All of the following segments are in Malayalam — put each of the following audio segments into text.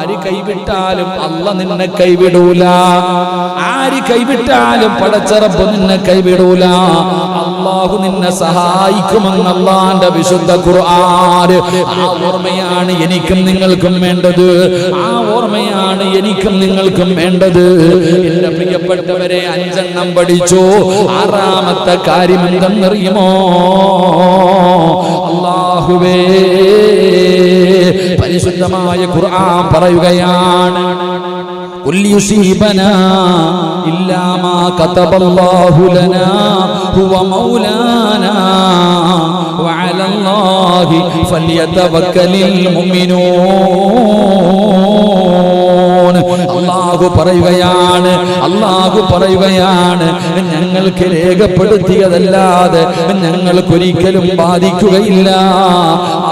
ആര് കൈവിട്ടാലും അല്ലാഹ് നിന്നെ കൈവിടൂല. ആര് കൈവിട്ടാലും പടച്ച റബ്ബ് നിന്നെ കൈവിടൂല. അല്ലാഹു നിന്നെ സഹായിക്കുമെന്ന് അല്ലാഹുവിന്റെ വിശുദ്ധ ഖുർആൻ. ആ ഓർമ്മയാണ് എനിക്കും നിങ്ങൾക്കും വേണ്ടത്. ആ ഓർമ്മയാണ് എനിക്കും നിങ്ങൾക്കും വേണ്ടത്. എന്റെ പ്രിയപ്പെട്ടവരെ, 5 എണ്ണം പഠിച്ചു. 6ാമത്തെ കാര്യം എന്തെന്നറിയുമോ? അല്ലാഹുവേ, പരിശുദ്ധമായ ഖുർആൻ പറയുകയാണ്, ഖുൽ യുസീബനാ ഇല്ലാ മാ കതബല്ലാഹു ലനാ ഹുവ മൗലാനാ വഅലല്ലാഹി ഫല്യതവക്കലിൽ മുഅ്മിനൂൻ. അല്ലാഹു പറയുകയാണ്, ഞങ്ങൾക്ക് രേഖപ്പെടുത്തിയതല്ലാതെ ഞങ്ങൾക്കൊരിക്കലും ബാധിക്കുകയില്ല.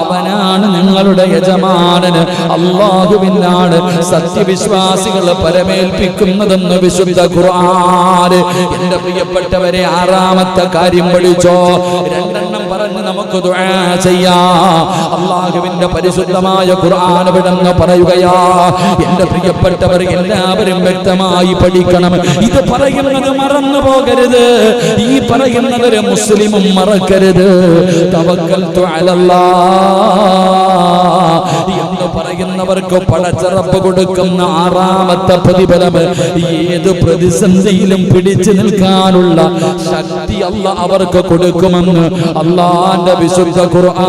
അവനാണ് ഞങ്ങളുടെ യജമാനന്. അല്ലാഹുവിനാണ് സത്യവിശ്വാസികൾ പരമേൽപ്പിക്കുന്നതെന്ന് വിശുദ്ധ ഖുർആൻ. എന്റെ പ്രിയപ്പെട്ടവരെ, 6ാമത്തെ കാര്യം പഠിച്ചോ. 2 എണ്ണം പറഞ്ഞ് നമുക്ക് ദുആ ചെയ്യാം. അല്ലാഹുവിന്റെ പരിശുദ്ധമായ ഖുർആൻ വിടുന്ന് പറയുകയാ. എന്റെ പ്രിയപ്പെട്ടവർ എല്ലാവരും വ്യക്തമായി പഠിക്കണം. ഇത് പറയുന്നത് മറന്നു പോകരുത്. ഈ പറയുന്നത് മുസ്ലിമും മറക്കരുത്. തവക്കൽതു അലല്ലാഹ് എന്ന് പറയുന്നവർക്ക് പടച്ച റബ്ബ് കൊടുക്കുന്ന 6ാമത്തെ പ്രതിഫലം, ഏത് പ്രതിസന്ധിയിലും പിടിച്ചു നിൽക്കാനുള്ള ശക്തി അല്ലാഹ് അവർക്ക് കൊടുക്കുമെന്ന് അല്ലാഹുവിന്റെ വിശുദ്ധ ഖുർആൻ.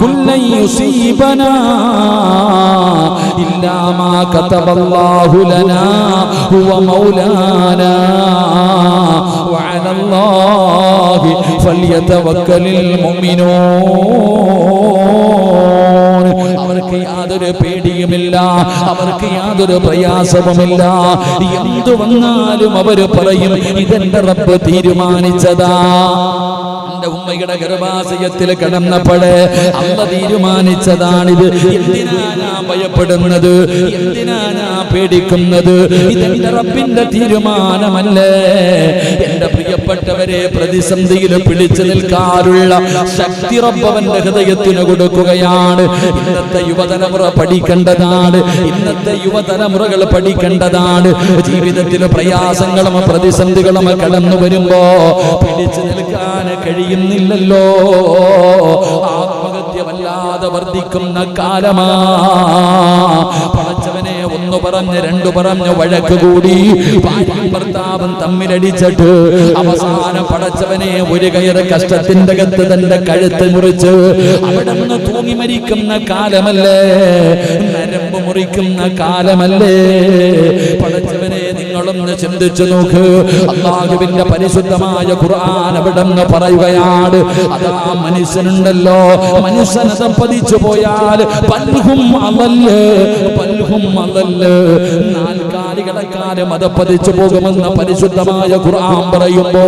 കുല്ലൻ യുസീബനാ ഇല്ലാ മാ കതബല്ലാഹു ലനാ ഹുവ മൗലാനാ വഅലല്ലാഹി ഫല്യതവക്കലിൽ മുഅ്മിനൂൻ. അവർക്ക് യാതൊരു പേടിയുമില്ല, അവർക്ക് യാതൊരു പ്രയാസവുമില്ല. എന്തു വന്നാലും അവര് പറയും, ഇതെന്റെ റബ്ബ് തീരുമാനിച്ചതാ. ഉമ്മയുടെ ഗർഭാശയത്തിൽ കിടന്നപ്പോഴേ അല്ലാഹ് തീരുമാനിച്ചതാണിത്. എന്തിനാ ഞാൻ ഭയപ്പെടുന്നത്? എന്തിനാ ഞാൻ പേടിക്കുന്നത്? ഇതെന്റെ റബ്ബിന്റെ തീരുമാനമല്ലേ? എന്റെ പ്രിയപ്പെട്ടവരെ, പ്രതിസന്ധിയിൽ പിടിച്ചു നിൽക്കാനുള്ള ശക്തി റബ്ബ് അവന്റെ ഹൃദയത്തിന് കൊടുക്കുകയാണ്. ഇന്നത്തെ യുവതലമുറ പഠിക്കേണ്ടതാണ്. ഇന്നത്തെ യുവതലമുറകൾ പഠിക്കേണ്ടതാണ്. ജീവിതത്തിൽ പ്രയാസങ്ങളും പ്രതിസന്ധികളും കടന്നു വരുമ്പോ പിടിച്ചു നിൽക്കാൻ കഴിയുന്നില്ലല്ലോ. ആത്മഹത്യ വല്ലാതെ വർദ്ധിക്കുന്ന കാലമാ. പടച്ചവനെ, 1 പറഞ്ഞ് 2 പറഞ്ഞ് വഴക്ക് കൂടി ഭാര്യയും ഭർത്താവും തമ്മിലടിച്ചിട്ട് അവസാനം പടച്ചവനെ ഒരു കയറ് കഷ്ടത്തിന്റെ അകത്ത് തന്റെ കഴുത്ത് മുറിച്ച് അവിടെ നിന്ന് തൂങ്ങി മരിക്കുന്ന കാലമല്ലേ? നരമ്പ് മുറിക്കുന്ന കാലമല്ലേ? പടച്ചവനെ, നിങ്ങളൊന്ന് ചിന്തിച്ചു നോക്ക്. അല്ലാഹുവിന്റെ പരിശുദ്ധമായ ഖുർആൻ അവിടെ നിന്ന് പറയുകയാണ്, അതാ മനുഷ്യനുണ്ടല്ലോ, മനുഷ്യനത പതിച്ചു പോയാൽ പൽഹും അളല്ല്, പൽഹും അളല്ല്, 4 കാലികളെക്കാലം അത് പതിച്ചു പോകുമെന്ന പരിശുദ്ധമായ ഖുർആൻ പറയുമ്പോ,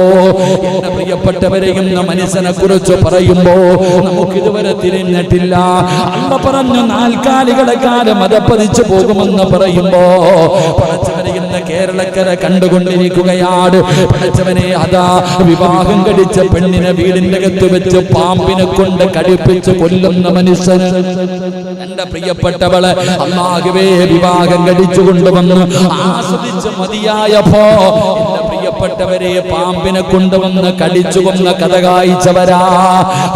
എന്റെ പ്രിയപ്പെട്ടവരെയും മനുഷ്യനെ കുറിച്ച് പറയുമ്പോ നമുക്ക് ഇതുവരെ തിരിഞ്ഞിട്ടില്ല. അല്ലാഹ് പറഞ്ഞു 4 കാലികളെക്കാലം അത് പതിച്ചു പോകുമെന്ന് പറയുമ്പോ, പടച്ചവനെ, ഇന്ന് കേരളക്കര കണ്ടുകൊണ്ടിരിക്കുകയാണ്. പടച്ചവനെ, അതാ വിവാഹം കഴിച്ച പെണ്ണിനെ വീടിന്റെ അകത്ത് വെച്ച് പാമ്പിനെ കൊണ്ട് കടിപ്പിച്ച് കൊല്ലുന്ന മനുഷ്യൻ. എന്റെ പ്രിയപ്പെട്ടവളെ, അല്ലാഹുവേ, വിവാഹം കഴിച്ചു കൊണ്ടുവന്ന് ആസ്വദിച്ച് മതിയായപ്പോ എന്റെ പ്രിയപ്പെട്ടവരെ പാമ്പിനെ കൊണ്ടുവന്ന് കടിച്ചു കൊന്ന കഥ കായ്ച്ചവരാ.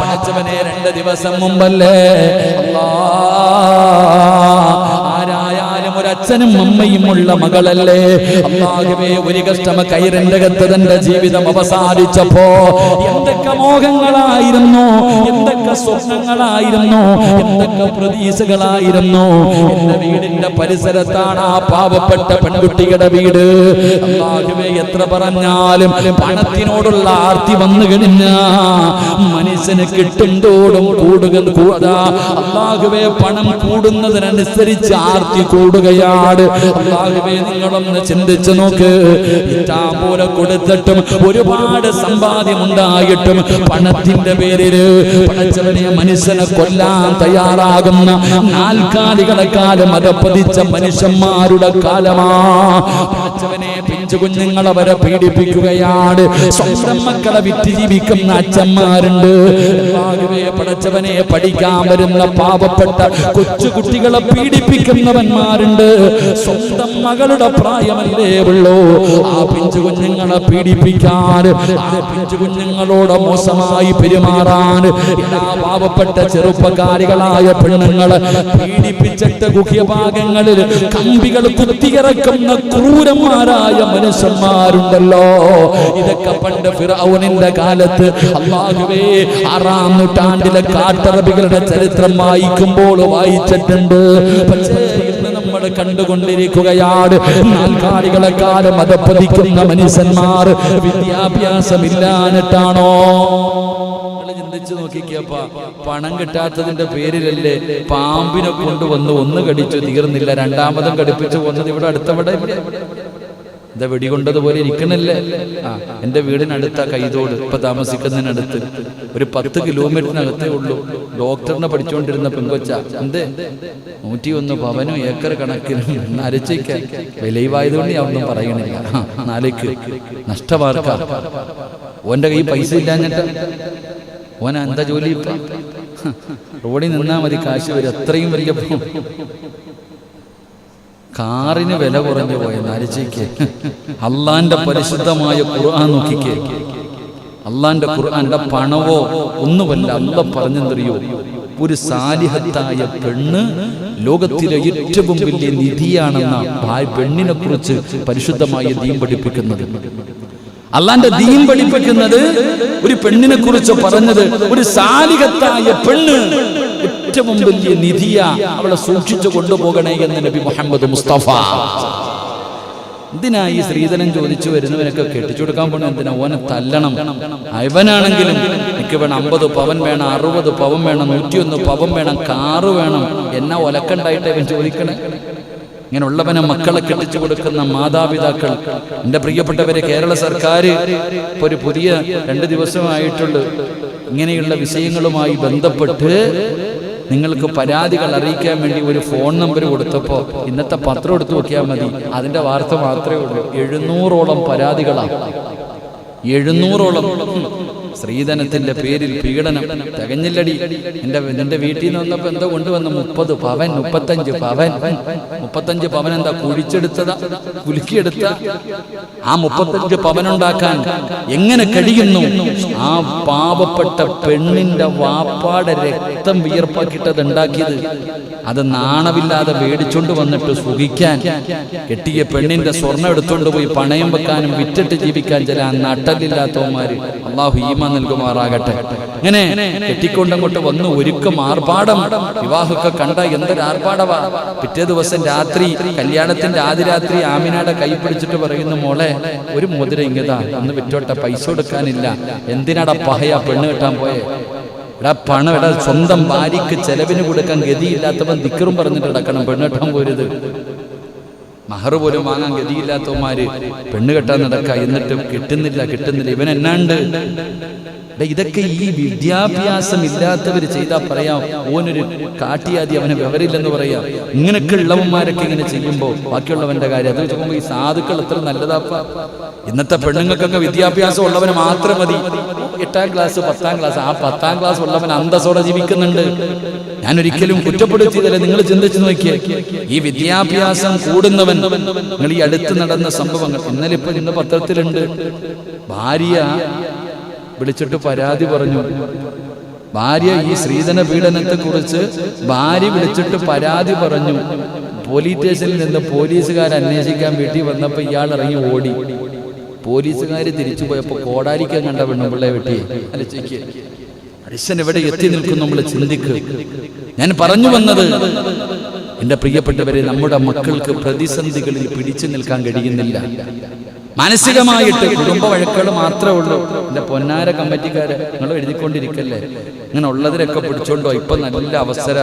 പടച്ചവനെ, 2 ദിവസം മുമ്പല്ലേ ഒരച്ഛനും അമ്മയും ഉള്ള മകളല്ലേ? അല്ലാഹുവേ, ഒരു കഷ്ടമ കൈറിന്റെ അകത്ത് തന്റെ ജീവിതം അവസാനിച്ചപ്പോ എന്തൊക്കെ മോഹങ്ങളായിരുന്നു, എന്തൊക്കെ സ്വപ്നങ്ങളായിരുന്നു, എന്തൊക്കെ പ്രതീക്ഷകളായിരുന്നു. എന്റെ വീടിന്റെ പരിസരത്താണ് ആ പാവപ്പെട്ട പെൺകുട്ടിയുടെ വീട്. അല്ലാഹുവേ, എത്ര പറഞ്ഞാലും പണത്തിനോടുള്ള ആർത്തി വന്നു കഴിഞ്ഞ മനുഷ്യന് കിട്ടുന്തോടും കൂടുക. അല്ലാഹുവേ, പണം കൂടുന്നതിനനുസരിച്ച് ആർത്തി കൂടുകയാണ്. അല്ലാഹുവേ, നിങ്ങളൊന്ന് ചിന്തിച്ചു നോക്ക്. ഇഷ്ടം പോലെ കൊടുത്തിട്ടും ഒരുപാട് സമ്പാദ്യം ഉണ്ടായിട്ടും പണത്തിന്റെ പേരില് പടച്ചവനെ മനുഷ്യനെ കൊല്ലാൻ തയ്യാറാകുന്ന 4 കാലികളെക്കാലം അതപ്പതിച്ച മനുഷ്യന്മാരുടെ കാലമാ. പടച്ചവനെ പിഞ്ചു കുഞ്ഞുങ്ങളെ വരെ പീഡിപ്പിക്കുകയാണ്. സ്വന്തം മക്കളെ വിറ്റ് ജീവിക്കുന്ന അച്ഛന്മാരുണ്ട്. പടച്ചവനെ പഠിക്കാൻ വരുന്ന പാവപ്പെട്ട കൊച്ചുകുട്ടികളെ പീഡിപ്പിക്കുന്നവന്മാരുണ്ട്. സ്വന്തം മകളുടെ പ്രായമല്ലേ ഉള്ളൂ, ആ പിഞ്ചു കുഞ്ഞുങ്ങളെ പീഡിപ്പിക്കാൻ, ആ പിഞ്ചു കുഞ്ഞുങ്ങളോട് മോശമായി പെരുമാറാൻ എല്ലാ പാവപ്പെട്ട ചെറുപ്പക്കാരികളായ പെണ്ണുങ്ങളെ പീഡിപ്പിച്ചിട്ട് ഗുഹ്യഭാഗങ്ങളിൽ കമ്പികൾ കുത്തിയിറക്കുന്ന ക്രൂരന്മാരായ മനുഷ്യന്മാരുണ്ടല്ലോ. ഇതൊക്കെ പണ്ട് ഫിർഔനിന്റെ കാലത്ത് അല്ലാഹുവേ 6-ാം നൂറ്റാണ്ടിലെ കാട്ടറബികളുടെ ചരിത്രം വായിക്കുമ്പോൾ വായിച്ചിട്ടുണ്ട്. പക്ഷേ ഇന്ന് നമ്മൾ കണ്ടുകൊണ്ടിരിക്കുകയാണ് നാൽക്കാലികളെക്കാലം മതപ്പതിക്കുന്ന മനുഷ്യന്മാർ വിദ്യാഭ്യാസമില്ലാഞ്ഞിട്ടാണോ? ചിന്തിച്ചു നോക്കിക്കപ്പ, പണം കിട്ടാത്തതിന്റെ പേരിലല്ലേ പാമ്പിനെ കൊണ്ടുവന്ന് ഒന്ന് കടിച്ചു, തീർന്നില്ല, രണ്ടാമതും കടിപ്പിച്ചു കൊന്നത് ഇവിടെ അടുത്തവിടെ എന്താ വെടികൊണ്ടതുപോലെ ഇരിക്കണല്ലേ. എന്റെ വീടിനടുത്ത കൈതോട്, ഇപ്പൊ താമസിക്കുന്നതിനടുത്ത് ഒരു 10 കിലോമീറ്ററിനകത്തേ ഉള്ളൂ. ഡോക്ടറിനെ പഠിച്ചുകൊണ്ടിരുന്ന പെങ്കൊച്ച എന്തേ 101 പവനും ഏക്കർ കണക്കിനും നരച്ചിക്കാൻ വിലയുവായതുകൊണ്ട് ഞാൻ ഒന്നും പറയണില്ല. നാലേക്ക് നഷ്ടവാർക്ക. ഓന്റെ കൈ പൈസ ഇല്ലാഞ്ഞിട്ട് ഓൻ എന്താ ജോലി? ഇപ്പൊ റോഡിൽ നിന്നാ മതി കാശ് വരും. അത്രയും വലിയ കാറിന് വില കുറഞ്ഞു പോയ നരച്ചിക്ക്. അള്ളാന്റെ പരിശുദ്ധമായ ഖുർആൻ നോക്കിക്കേ. അള്ളാന്റെ ഖുർആന്റെ പണവോ ഒന്നുമല്ല. അള്ള പറഞ്ഞെന്തറിയോ, ഒരു സാലിഹത്തായ പെണ്ണ് ലോകത്തിലെ ഏറ്റവും വലിയ നിധിയാണെന്ന പെണ്ണിനെ കുറിച്ച് പരിശുദ്ധമായ ദീൻ പഠിപ്പിക്കുന്നത്. അള്ളാന്റെ ദീൻ പഠിപ്പിക്കുന്നത് ഒരു പെണ്ണിനെ കുറിച്ച് പറഞ്ഞത് ഒരു സാലിഹത്തായ പെണ്ണ് ഏറ്റവും വലിയ നിധിയ, അവളെ സൂക്ഷിച്ചു കൊണ്ടുപോകണേ എന്ന് നബി മുഹമ്മദ് മുസ്തഫ. എന്തിനാ ഈ സ്ത്രീധനം ചോദിച്ചു വരുന്നവനൊക്കെ കെട്ടിച്ചു കൊടുക്കാൻ പോണ? എന്തിനാ? ഓനെ തല്ലണം. അവനാണെങ്കിലും എനിക്ക് വേണം 50 പവൻ വേണം, 60 പവൻ വേണം, 101 പവൻ വേണം, കാറ് വേണം. എന്നാ ഒലക്കണ്ടായിട്ട് ഇവൻ ചോദിക്കണേ? ഇങ്ങനെയുള്ളവനെ മക്കളെ കെട്ടിച്ചു കൊടുക്കുന്ന മാതാപിതാക്കൾ, എൻ്റെ പ്രിയപ്പെട്ടവരെ, കേരള സർക്കാർ ഇപ്പോൾ ഒരു പുതിയ 2 ദിവസമായിട്ടുള്ളൂ ഇങ്ങനെയുള്ള വിഷയങ്ങളുമായി ബന്ധപ്പെട്ട് നിങ്ങൾക്ക് പരാതികൾ അറിയിക്കാൻ വേണ്ടി ഒരു ഫോൺ നമ്പർ കൊടുത്തപ്പോൾ ഇന്നത്തെ പത്രം എടുത്തു നോക്കിയാൽ മതി, അതിൻ്റെ വാർത്ത മാത്രമേ ഉള്ളൂ. 700ഓളം പരാതികളാണ്. 700ഓളം സ്ത്രീധനത്തിന്റെ പേരിൽ പീഡനം. തികഞ്ഞില്ലടി. നിന്റെ വീട്ടിൽ നിന്ന് വന്നപ്പോ എന്താ കൊണ്ടുവന്ന? 30 പവൻ, 35 പവൻ. 35 പവൻ എന്താ കുഴിച്ചെടുത്തതാ, കുലുക്കിയെടുത്ത? ആ 35 പവനുണ്ടാക്കാൻ എങ്ങനെ കഴിയുന്നു? ആ പാവപ്പെട്ട പെണ്ണിന്റെ വാപ്പാടെ രക്തം വിയർപ്പാക്കിട്ടത് ഉണ്ടാക്കിയത്. അത് നാണമില്ലാതെ മേടിച്ചോണ്ട് വന്നിട്ട് സുഖിക്കാൻ, കെട്ടിയ പെണ്ണിന്റെ സ്വർണ്ണം എടുത്തോണ്ട് പോയി പണയം വെക്കാനും വിറ്റിട്ട് ജീവിക്കാൻ ചില നട്ടലില്ലാത്തവന്മാര്. അള്ളാഹു ഈമാൻ നൽകുമാറാകട്ടെ. ഇങ്ങനെ കെട്ടിക്കൊണ്ടങ്ങോട്ട് വന്ന് ഒരുക്കം, ആർഭാടം. വിവാഹമൊക്കെ കണ്ട എന്തൊരു ആർഭാടവാ. പിറ്റേ ദിവസം രാത്രി, കല്യാണത്തിന്റെ ആദ്യ രാത്രി ആമിനയുടെ കൈ പിടിച്ചിട്ട് പറയുന്നു, മോളെ ഒരു മോതിരം ഇങ്ങതാ, ഒന്ന് വിറ്റോട്ടെ, പൈസ കൊടുക്കാനില്ല. എന്തിനാടാ പഹയ പെണ്ണ് കെട്ടാൻ പോയെ? എടാ പണം, എടാ സ്വന്തം ഭാര്യയ്ക്ക് ചെലവിന് കൊടുക്കാൻ ഗതിയില്ലാത്തവൻ ദിക്റും പറഞ്ഞിട്ട് കിടക്കണം, പെണ്ണ് കെട്ടാൻ പോരുത്. മഹർ പോലും വാങ്ങാൻ ഗതിയില്ലാത്തവന്മാര് പെണ്ണ് കെട്ടാൻ നടക്ക, എന്നിട്ടും കിട്ടുന്നില്ല. ഇവൻ എന്നാണ്ട്? ഇതൊക്കെ ഈ വിദ്യാഭ്യാസം ഇല്ലാത്തവര് ചെയ്താൽ പറയാം ഓനൊരു കാട്ടിയാതി, അവനെ വിവരില്ലെന്ന് പറയാം. ഇങ്ങനെയൊക്കെ ഉള്ളവന്മാരൊക്കെ ഇങ്ങനെ ചെയ്യുമ്പോൾ ബാക്കിയുള്ളവന്റെ കാര്യം അത് വെച്ചുമ്പോൾ ഈ സാധുക്കൾ എത്ര നല്ലതാപ്പ. ഇന്നത്തെ പെണ്ണുങ്ങൾക്കൊക്കെ വിദ്യാഭ്യാസം ഉള്ളവന് മാത്രം മതി. 8ാം ക്ലാസ് 10ാം ക്ലാസ്, ആ 10ാം ക്ലാസ് ഉള്ളവൻ അന്തസ്സോടെ ജീവിക്കുന്നുണ്ട്. ഞാൻ ഒരിക്കലും കുറ്റപ്പെടുത്തിയതല്ല, നിങ്ങൾ ചിന്തിച്ചു നോക്കിയേ. ഈ വിദ്യാഭ്യാസം കൂടുന്നവൻ, നിങ്ങൾ ഈ അടുത്ത് നടന്ന സംഭവങ്ങൾ ഇന്നലെ ഇന്ന് പത്രത്തിലുണ്ട്. ഭാര്യ വിളിച്ചിട്ട് പരാതി പറഞ്ഞു. ഭാര്യ ഈ സ്ത്രീധന പീഡനത്തെ കുറിച്ച് ഭാര്യ വിളിച്ചിട്ട് പരാതി പറഞ്ഞു. പോലീസ് സ്റ്റേഷനിൽ നിന്ന് പോലീസുകാർ അന്വേഷിക്കാൻ വീട്ടിൽ വന്നപ്പോൾ ഇയാൾ ഇറങ്ങി ഓടി. പോലീസുകാർ തിരിച്ചു പോയപ്പോൾ കോടാലിക്കാൻ കണ്ട പെണ്ണുപിള്ളയെ വെട്ടിയെ. അലച്ചയ്ക്ക് മനുഷ്യൻ എവിടെ എത്തി നിൽക്കും നമ്മൾ ചിന്തിക്കുക. ഞാൻ പറഞ്ഞു വന്നത്, എൻ്റെ പ്രിയപ്പെട്ടവരെ, നമ്മുടെ മക്കൾക്ക് പ്രതിസന്ധികളിൽ പിടിച്ചു നിൽക്കാൻ കഴിയുന്നില്ല. മാനസികമായിട്ട് കുടുംബ വഴക്കുകൾ മാത്രമേ ഉള്ളൂ. എൻ്റെ പൊന്നാര കമ്മിറ്റിക്കാരെ, നിങ്ങൾ എഴുതിക്കൊണ്ടിരിക്കല്ലേ, ഇങ്ങനെ ഉള്ളതിലൊക്കെ പിടിച്ചോണ്ടോ. ഇപ്പൊ നല്ല അവസര.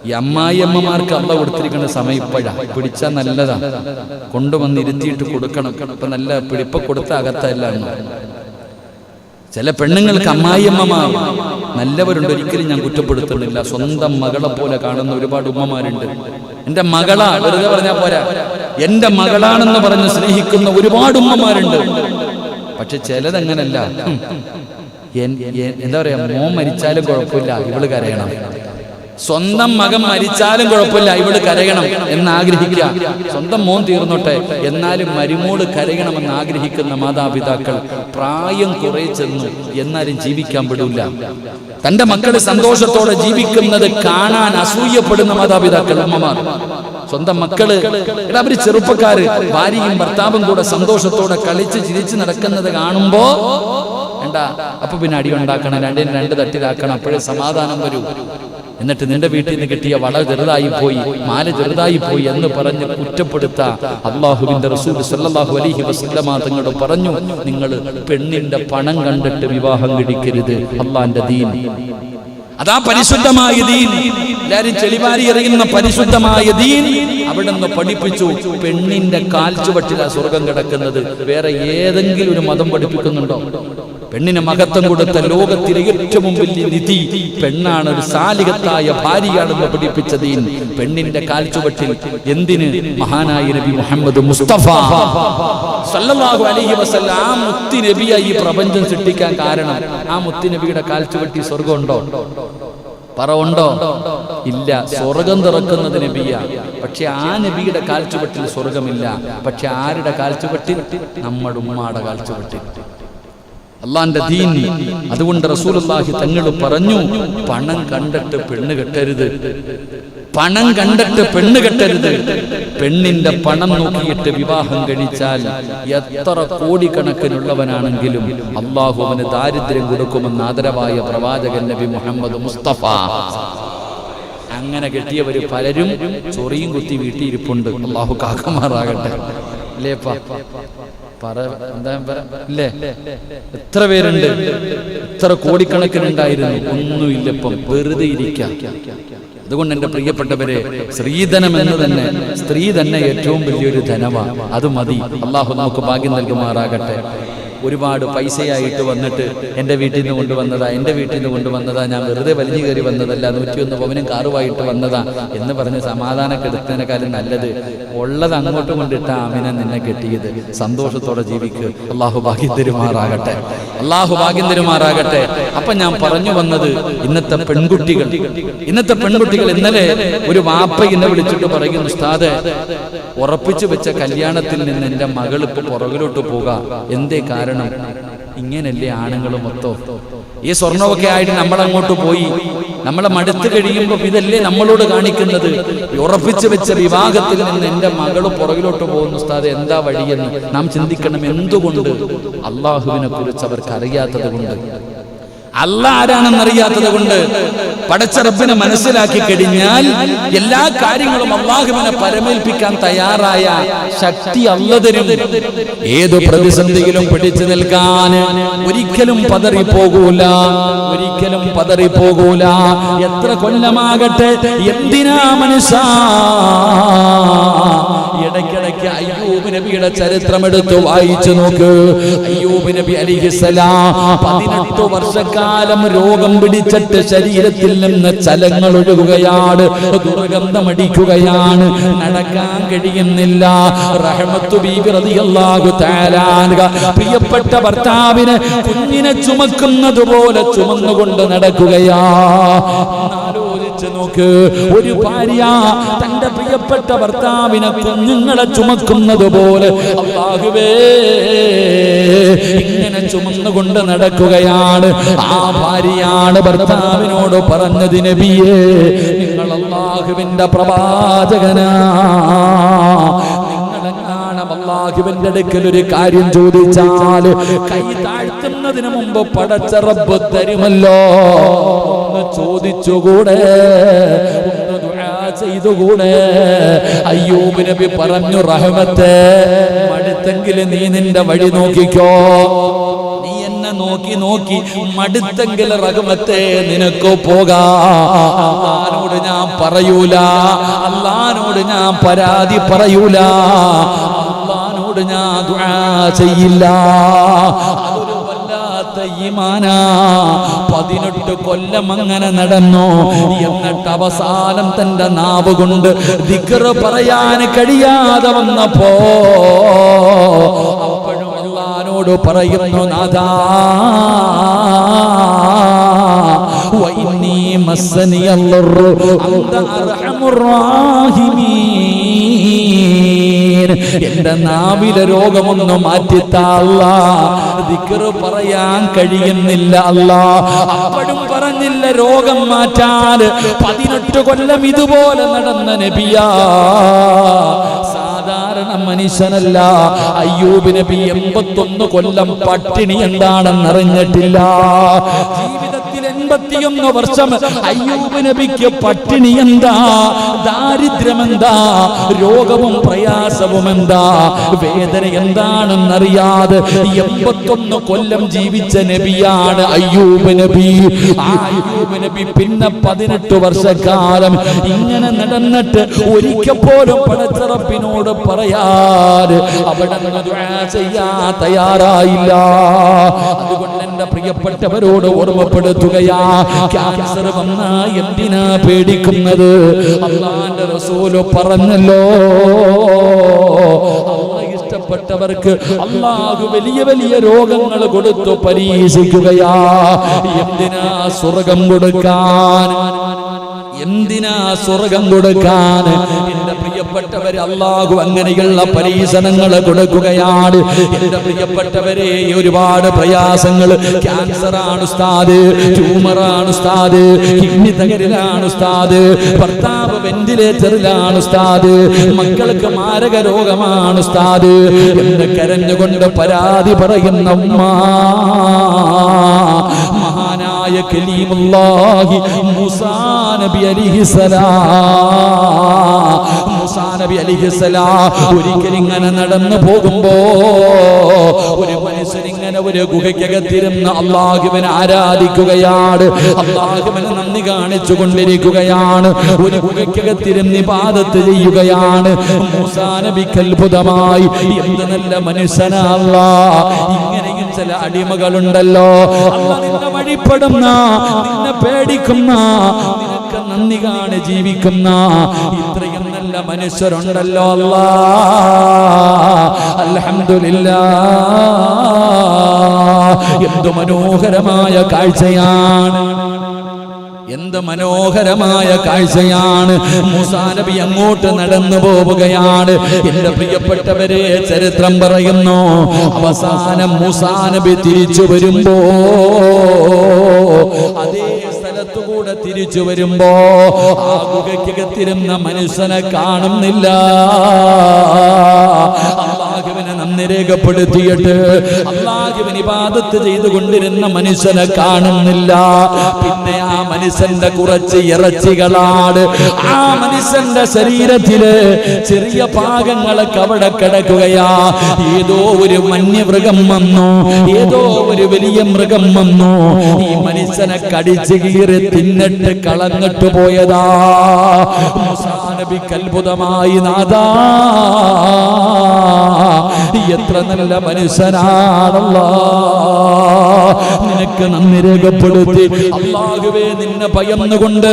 ഈ അമ്മായിയമ്മമാർക്ക് അള്ള കൊടുത്തിരിക്കുന്ന സമയം ഇപ്പോഴാ. പിടിച്ചാൽ നല്ലതാ, കൊണ്ടുവന്ന് ഇരുത്തിയിട്ട് കൊടുക്കണം. ഇപ്പൊ നല്ല പിടിപ്പ് കൊടുത്ത അകത്തല്ല. ചില പെണ്ണുങ്ങൾക്ക് അമ്മായിയമ്മമാർ നല്ലവരുണ്ട്, ഒരിക്കലും ഞാൻ കുറ്റപ്പെടുത്തുന്നില്ല. സ്വന്തം മകളെ പോലെ കാണുന്ന ഒരുപാട് ഉമ്മമാരുണ്ട്. എൻ്റെ മകളാ വെറുതെ പറഞ്ഞാൽ പോരാ, എന്റെ മകളാണെന്ന് പറഞ്ഞ് സ്നേഹിക്കുന്ന ഒരുപാട് ഉമ്മമാരുണ്ട്. പക്ഷെ ചിലതങ്ങനല്ല. എന്താ പറയാ, മോൻ മരിച്ചാലും കുഴപ്പമില്ല, ഇവള് കരയണം. സ്വന്തം മകൻ മരിച്ചാലും കുഴപ്പമില്ല, ഇവള് കരയണം എന്നാഗ്രഹിക്കുക. സ്വന്തം മോൻ തീർന്നോട്ടെ, എന്നാലും മരുമോള് കരയണമെന്ന് ആഗ്രഹിക്കുന്ന മാതാപിതാക്കൾ പ്രായം കുറെ ചെന്നു, എന്നാലും ജീവിക്കാൻ വിടൂല. തന്റെ മക്കള് സന്തോഷത്തോടെ ജീവിക്കുന്നത് കാണാൻ അസൂയപ്പെടുന്ന മാതാപിതാക്കൾ, ഉമ്മമാർ. സ്വന്തം മക്കള്, അവര് ചെറുപ്പക്കാര്, ഭാര്യയും ഭർത്താവും കൂടെ സന്തോഷത്തോടെ കളിച്ച് ചിരിച്ച് നടക്കുന്നത് കാണുമ്പോ എന്താ, അപ്പൊ പിന്നെ അടി ഉണ്ടാക്കണം, രണ്ടിനും രണ്ട് തട്ടിലാക്കണം, അപ്പോഴേ സമാധാനം വരൂ. എന്നിട്ട് നിന്റെ വീട്ടിൽ നിന്ന് കിട്ടിയ വള ചെറുതായി പോയി, മാല ചെറുതായി പോയി എന്ന് പറഞ്ഞ് കുറ്റപ്പെടുത്താ അല്ലാഹുവിന്റെ റസൂൽ സല്ലല്ലാഹു അലൈഹി വസല്ലമ തങ്ങൾ പറഞ്ഞു, നിങ്ങൾ പെണ്ണിന്റെ പണം കണ്ടിട്ട് വിവാഹം കഴിക്കരുത്. അല്ലാഹുവിന്റെ ദീൻ അതാ, പരിശുദ്ധമായ ദീൻ. എല്ലാരും ചെളിവാരി എറിയുന്ന പരിശുദ്ധമായ ദീൻ അവിടുന്ന് പഠിപ്പിച്ചു. പെണ്ണിന്റെ കാൽച്ചുവട്ടിലാ സ്വർഗം കിടക്കുന്നത്. വേറെ ഏതെങ്കിലും ഒരു മതം പഠിപ്പിക്കുന്നുണ്ടോ? പെണ്ണിന് മഹത്വം കൊടുത്ത ലോകത്തിലെ ഏറ്റവും വലിയ നിധി പെണ്ണാണ്, ഒരു സാലിഹത്തായ ഭാര്യയാണെന്ന് പഠിപ്പിച്ച ദീൻ. പെണ്ണിന്റെ കാൽച്ചുവട്ടിൽ എന്തിന്? മഹാനായ നബി മുഹമ്മദ് മുസ്തഫ സല്ലല്ലാഹു അലൈഹി വസല്ലം, ആ മുത്തി നബിയെ ഈ പ്രപഞ്ചം സൃഷ്ടിക്കാൻ കാരണം. ആ മുത്തി നബിയുടെ കാൽച്ചുവട്ടിൽ സ്വർഗമുണ്ടോ? പറവുണ്ടോ? ഇല്ല. സ്വർഗം തുറക്കുന്നത് നബിയ, പക്ഷെ ആ നബിയുടെ കാൽച്ചുവട്ടിൽ സ്വർഗമില്ല. പക്ഷെ ആരുടെ കാൽച്ചുവട്ടിൽ? നമ്മുടെ ഉമ്മാടെ കാൽച്ചുവട്ടിൽ, അള്ളാന്റെ ദീൻ. അതുകൊണ്ട് റസൂലുള്ളാഹി തങ്ങൾ പറഞ്ഞു, പണം കണ്ടിട്ട് പെണ്ണ് കെട്ടരുത്, പണം കണ്ടിട്ട് പെണ്ണ് കെട്ടരുത്. പെണ്ണിന്റെ പണം നോക്കിയിട്ട് വിവാഹം കഴിച്ചാൽ എത്ര കോടിക്കണക്കിനുള്ളവനാണെങ്കിലും അള്ളാഹു അവന് ദാരിദ്ര്യം കൊടുക്കുമെന്ന് ആദരവായ പ്രവാചകൻ നബി മുഹമ്മദ് മുസ്തഫ. അങ്ങനെ കെട്ടിയവര് പലരും ചൊറിയും കുത്തി വീട്ടിയിരിപ്പുണ്ട്. അള്ളാഹു കാക്കമാറാകട്ടെ. അല്ലേപ്പാ ഇല്ലേ? എത്ര പേരുണ്ട്, എത്ര കോടിക്കണക്കിനുണ്ടായിരുന്നു, ഒന്നുമില്ലപ്പം വെറുതെ ഇരിക്കാം. അതുകൊണ്ട് എന്റെ പ്രിയപ്പെട്ടവരെ, സ്ത്രീധനം എന്ന് തന്നെ, സ്ത്രീ തന്നെ ഏറ്റവും വലിയൊരു ധനമാണ്. അത് മതി. അള്ളാഹു നമുക്ക് ഭാഗ്യം നൽകുമാറാകട്ടെ. ഒരുപാട് പൈസയായിട്ട് വന്നിട്ട് എൻ്റെ വീട്ടിൽ നിന്ന് കൊണ്ടുവന്നതാ, എൻ്റെ വീട്ടിൽ നിന്ന് കൊണ്ടുവന്നതാ, ഞാൻ വെറുതെ വലിഞ്ഞു കയറി വന്നതല്ല, 101 പവനും കാറുമായിട്ട് വന്നതാ എന്ന് പറഞ്ഞ് സമാധാനക്കെടുത്തതിനേക്കാളും നല്ലത് ഉള്ളത് അങ്ങോട്ട് കൊണ്ടിട്ട ആമിന നിന്നെ കെട്ടിയത്. സന്തോഷത്തോടെ ജീവിക്ക്. അള്ളാഹു ഭാഗ്യം തരുമാറാകട്ടെ, അള്ളാഹു ഭാഗ്യം തരുമാറാകട്ടെ. അപ്പൊ ഞാൻ പറഞ്ഞു വന്നത്, ഇന്നത്തെ പെൺകുട്ടികൾ ഇന്നലെ ഒരു വാപ്പ എന്നെ വിളിച്ചിട്ട് പറയുന്നു, ഉസ്താദേ, ഉറപ്പിച്ചു വെച്ച കല്യാണത്തിൽ നിന്ന് എൻ്റെ മകൾ ഇപ്പൊ പുറകിലോട്ട് പോകാം. എന്തേ കാരണം? ഇങ്ങനല്ലേ ആണുങ്ങൾ മൊത്തം ഈ സ്വർണമൊക്കെ ആയിട്ട് നമ്മളങ്ങോട്ട് പോയി, നമ്മളെ മടുത്ത് കഴിയുമ്പോൾ ഇതല്ലേ നമ്മളോട് കാണിക്കുന്നത്? ഉറപ്പിച്ചു വെച്ച വിവാഹത്തിൽ നിന്ന് എൻ്റെ മകള് പുറകിലോട്ട് പോകുന്നു ഉസ്താദ്, എന്താ വഴിയെന്ന് നാം ചിന്തിക്കണം. എന്തുകൊണ്ട്? അള്ളാഹുവിനെ കുറിച്ച് അവർക്ക് അറിയാത്തത് കൊണ്ട്, അല്ലാഹ് ആരാണെന്നറിയാത്തത് കൊണ്ട്. പടച്ച റബ്ബിനെ മനസ്സിലാക്കി കഴിഞ്ഞാൽ എല്ലാ കാര്യങ്ങളും അള്ളാഹുവിനെ പരമേൽപ്പിക്കാൻ തയ്യാറായ ശക്തി അല്ലാഹ് തരും. ഏത് പ്രതിസന്ധിയിലും പിടിച്ചു നിൽക്കാൻ ഒരിക്കലും പതറിപ്പോകൂല, ഒരിക്കലും പതറിപ്പോകൂല. എത്ര കൊല്ലമാകട്ടെ, എന്തിനാ മനുഷ്യ ഇടയ്ക്കിടയ്ക്ക് അയ്യൂബ് നബിയുടെ ചരിത്രം എടുത്ത് വായിച്ചു നോക്ക്. അയ്യൂബ് നബി അലൈഹിസ്സലാം 18 വർഷക്കാലം രോഗം പിടിച്ചിട്ട് ശരീരത്തിൽ നിന്ന് ചലങ്ങൾ ഒഴുകുകയാണ്, ദുർഗന്ധമടിക്കുകയാണ്, നടക്കാൻ കഴിയുന്നില്ല. റഹ്മത്തു ബീബി റളിയല്ലാഹു തആല അൻഹ പ്രിയപ്പെട്ട ഭർത്താവിനെ കുഞ്ഞിനെ ചുമക്കുന്നത് പോലെ ചുമന്നുകൊണ്ട് നടക്കുകയാ. ആലോചിച്ച് നോക്ക്, ഒരു ഭാര്യ തന്റെ പ്രിയപ്പെട്ട ഭർത്താവിനെ കുഞ്ഞുങ്ങളെ ചുമക്കുന്നത് പോലെ അല്ലാഹുവേ ഇങ്ങനെ ചുമന്നുകൊണ്ട് നടക്കുകയാണ്. ആ ഭാര്യയാണ് ഭർത്താവിനോട് പറഞ്ഞത്, നബിയേ, നിങ്ങൾ അല്ലാഹുവിന്റെ പ്രവാചകനാ, അല്ലാഹുവിന്റെ അടുക്കൽ ഒരു കാര്യം ചോദിച്ചാൽ കൈ താഴ്ത്തുന്നതിന് മുമ്പ് പടച്ച റബ്ബ് തരുമല്ലോ. ഒന്ന് ചോദിച്ചുകൂടെ, ഒന്ന് ദുആ ചെയ്തുകൂടെ? അയ്യൂബ് നബി പറഞ്ഞു, റഹ്മത്തേ, മടുത്തെങ്കിൽ നീ നിന്റെ വഴി നോക്കിക്കോ. നീ എന്നെ നോക്കി നോക്കി മടുത്തെങ്കിൽ റഹ്മത്തേ നിനക്ക് പോകാം. അല്ലാഹുവോട് ഞാൻ പറയൂല, അല്ലാഹുവോട് ഞാൻ പരാതി പറയൂല, അല്ലാഹുവോട് ഞാൻ ദുആ ചെയ്യില്ല. അതൊരു വല്ലാത്ത ഈമാനാ. 18 കൊല്ലം അങ്ങനെ നടന്നു. എന്നിട്ട് അവസാനം തന്റെ നാവ് കൊണ്ട് ദിക്ർ പറയാൻ കഴിയാതെ വന്നപ്പോ അപ്പോഴും അല്ലാഹുവോട് പറയുന്നു, നാഥാ വഇന്നി മസ്സനിയല്ലറു അന്ത അർഹമുർ റാഹിമീൻ. എന്റെ നാവിലെ രോഗമൊന്ന് മാറ്റിത്താ അല്ലാ, ദിക്ർ പറയാൻ കഴിയുന്നില്ല അല്ലാ. അപ്പോഴും പറഞ്ഞില്ല രോഗം മാറ്റാൻ. 18 കൊല്ലം ഇതുപോലെ നടന്ന നബിയാ, സാധാരണ മനുഷ്യനല്ല. അയ്യൂബ് നബി 81 കൊല്ലം പട്ടിണി എന്താണെന്നറിഞ്ഞിട്ടില്ല. ജീവിതത്തിൽ 81 വർഷം അയ്യൂബ് നബിക്ക് പട്ടിണി എന്താ, ദാരിദ്ര്യം എന്താ, രോഗവും പ്രയാസവും എന്താ, വേദന എന്താണെന്നറിയാതെ 81 കൊല്ലം ജീവിച്ച നബിയാണ് അയ്യൂബ് നബി. ആ അയ്യൂബ് നബി പിന്നെ 18 വർഷക്കാലം ഇങ്ങനെ നടന്നിട്ട് ഒരിക്കൽ പോലും പടച്ചറപ്പിനോട് പറയാതെ അവിടെ ദുആ ചെയ്യാൻ തയ്യാറായില്ല. അതുകൊണ്ട് എന്റെ പ്രിയപ്പെട്ടവരോട് ഓർമ്മപ്പെടുത്തുകയാ, ക്യാൻസർ വന്നാ എന്തിനാ പേടിക്കുന്നത്? അല്ലാഹുവിന്റെ റസൂൽ പറഞ്ഞല്ലോ, അല്ലാഹ് ഇഷ്ടപ്പെട്ടവർക്ക് അല്ലാഹു വലിയ വലിയ രോഗങ്ങൾ കൊടുത്തു പരീക്ഷിക്കുകയാ. എന്തിനാ സ്വർഗം കൊടുക്കാൻ? എന്തിനാ സ്വർഗം കൊടുക്കാൻ? എന്റെ പ്രിയപ്പെട്ടവരെ, അല്ലാഹു അങ്ങനെയുള്ള പരീക്ഷണങ്ങൾ കൊടുക്കുകയാണ്. എന്റെ പ്രിയപ്പെട്ടവരെ, ഒരുപാട് പ്രയാസങ്ങൾ, ക്യാൻസർ ആണ് ഉസ്താദ്, ട്യൂമർ ആണ് ഉസ്താദ്, കിഡ്നി തകരലാണ് ഉസ്താദ്, ഭർത്താവ് വെന്റിലേറ്ററിലാണ് ഉസ്താദ്, മക്കൾക്ക് മാരക രോഗമാണ് ഉസ്താദ് എന്ന് കരഞ്ഞുകൊണ്ട് പരാതി പറയുന്ന ഉമ്മ, മഹാനായ കലീമുല്ലാഹി മൂസാ നബി മൂസാ നബി അലൈഹിസ്സലാം ഒരിക്കൽ ഇങ്ങനെ നടന്നു പോകുമ്പോ ഒരു മനുഷ്യൻ ഇങ്ങനെ ഒരു ഗുഹയ്ക്കകത്തിരുന്ന് അല്ലാഹുവിനെ ആരാധിക്കുകയാണ്, അല്ലാഹുവിനെ നന്ദി കാണിച്ചു കൊണ്ടിരിക്കുകയാണ്. ഒരു ഗുഹയ്ക്കകത്തിരുന്ന് ഇബാദത്ത് ചെയ്യുകയാണ്. മൂസാ നബിക്ക് അത്ഭുതമായി, എന്ത് നല്ല മനുഷ്യനാ അല്ലാഹ്. ഇങ്ങനെയും ചില അടിമകളുണ്ടല്ലോ, അല്ലാഹ് നിന്നെ വഴിപ്പെടുന്ന, നിന്നെ പേടിക്കുന്ന, നിനക്ക് നന്ദി കാണി ജീവിക്കുന്ന ഇത്രയും നല്ല മനുഷ്യരുണ്ടല്ലോ അല്ലാഹ്. അൽഹംദുലില്ലാഹ്. എന്ത് മനോഹരമായ കാഴ്ചയാണ്, എന്ത് മനോഹരമായ കാഴ്ചയാണ്. മൂസാ നബി അങ്ങോട്ട് നടന്നു പോവുകയാണ്. എന്റെ പ്രിയപ്പെട്ടവരെ, ചരിത്രം പറയുന്നു, അവസാനം മൂസാ നബി തിരിച്ചു വരുമ്പോ, അതേ സ്ഥലത്തുകൂടെ തിരിച്ചു വരുമ്പോ ആ ഗുഹയ്ക്കകത്തിരുന്ന മനുഷ്യനെ കാണുന്നില്ല. അല്ലാഹുവിനെ നന്ദി രേഖപ്പെടുത്തിയിട്ട് അല്ലാഹുവിനെ ഇബാദത്ത് ചെയ്തുകൊണ്ടിരുന്ന മനുഷ്യനെ കാണുന്നില്ല. പിന്നെ ആ മനുഷ്യന്റെ കുറച്ച് ഇറച്ചികളാണ്. ആ മനുഷ്യന്റെ ശരീരത്തില് ചെറിയ ഭാഗങ്ങളൊക്കെ അവിടെ കിടക്കുകയാ. ഏതോ ഒരു വന്യമൃഗം വന്നു, ഏതോ ഒരു വലിയ മൃഗം വന്നു, ഈ മനുഷ്യനെ കടിച്ചു കീറി തിന്നിട്ട് കളഞ്ഞിട്ട് പോയതാ. മൂസാ നബിക്ക് അത്ഭുതമായി, നാദാ എത്ര നല്ല മനുഷ്യനാണല്ലോ, നിനക്ക് നന്ദി രേഖപ്പെടുത്തി. അല്ലാഹുവേ, നിന്നെ ഭയന്നുകൊണ്ട്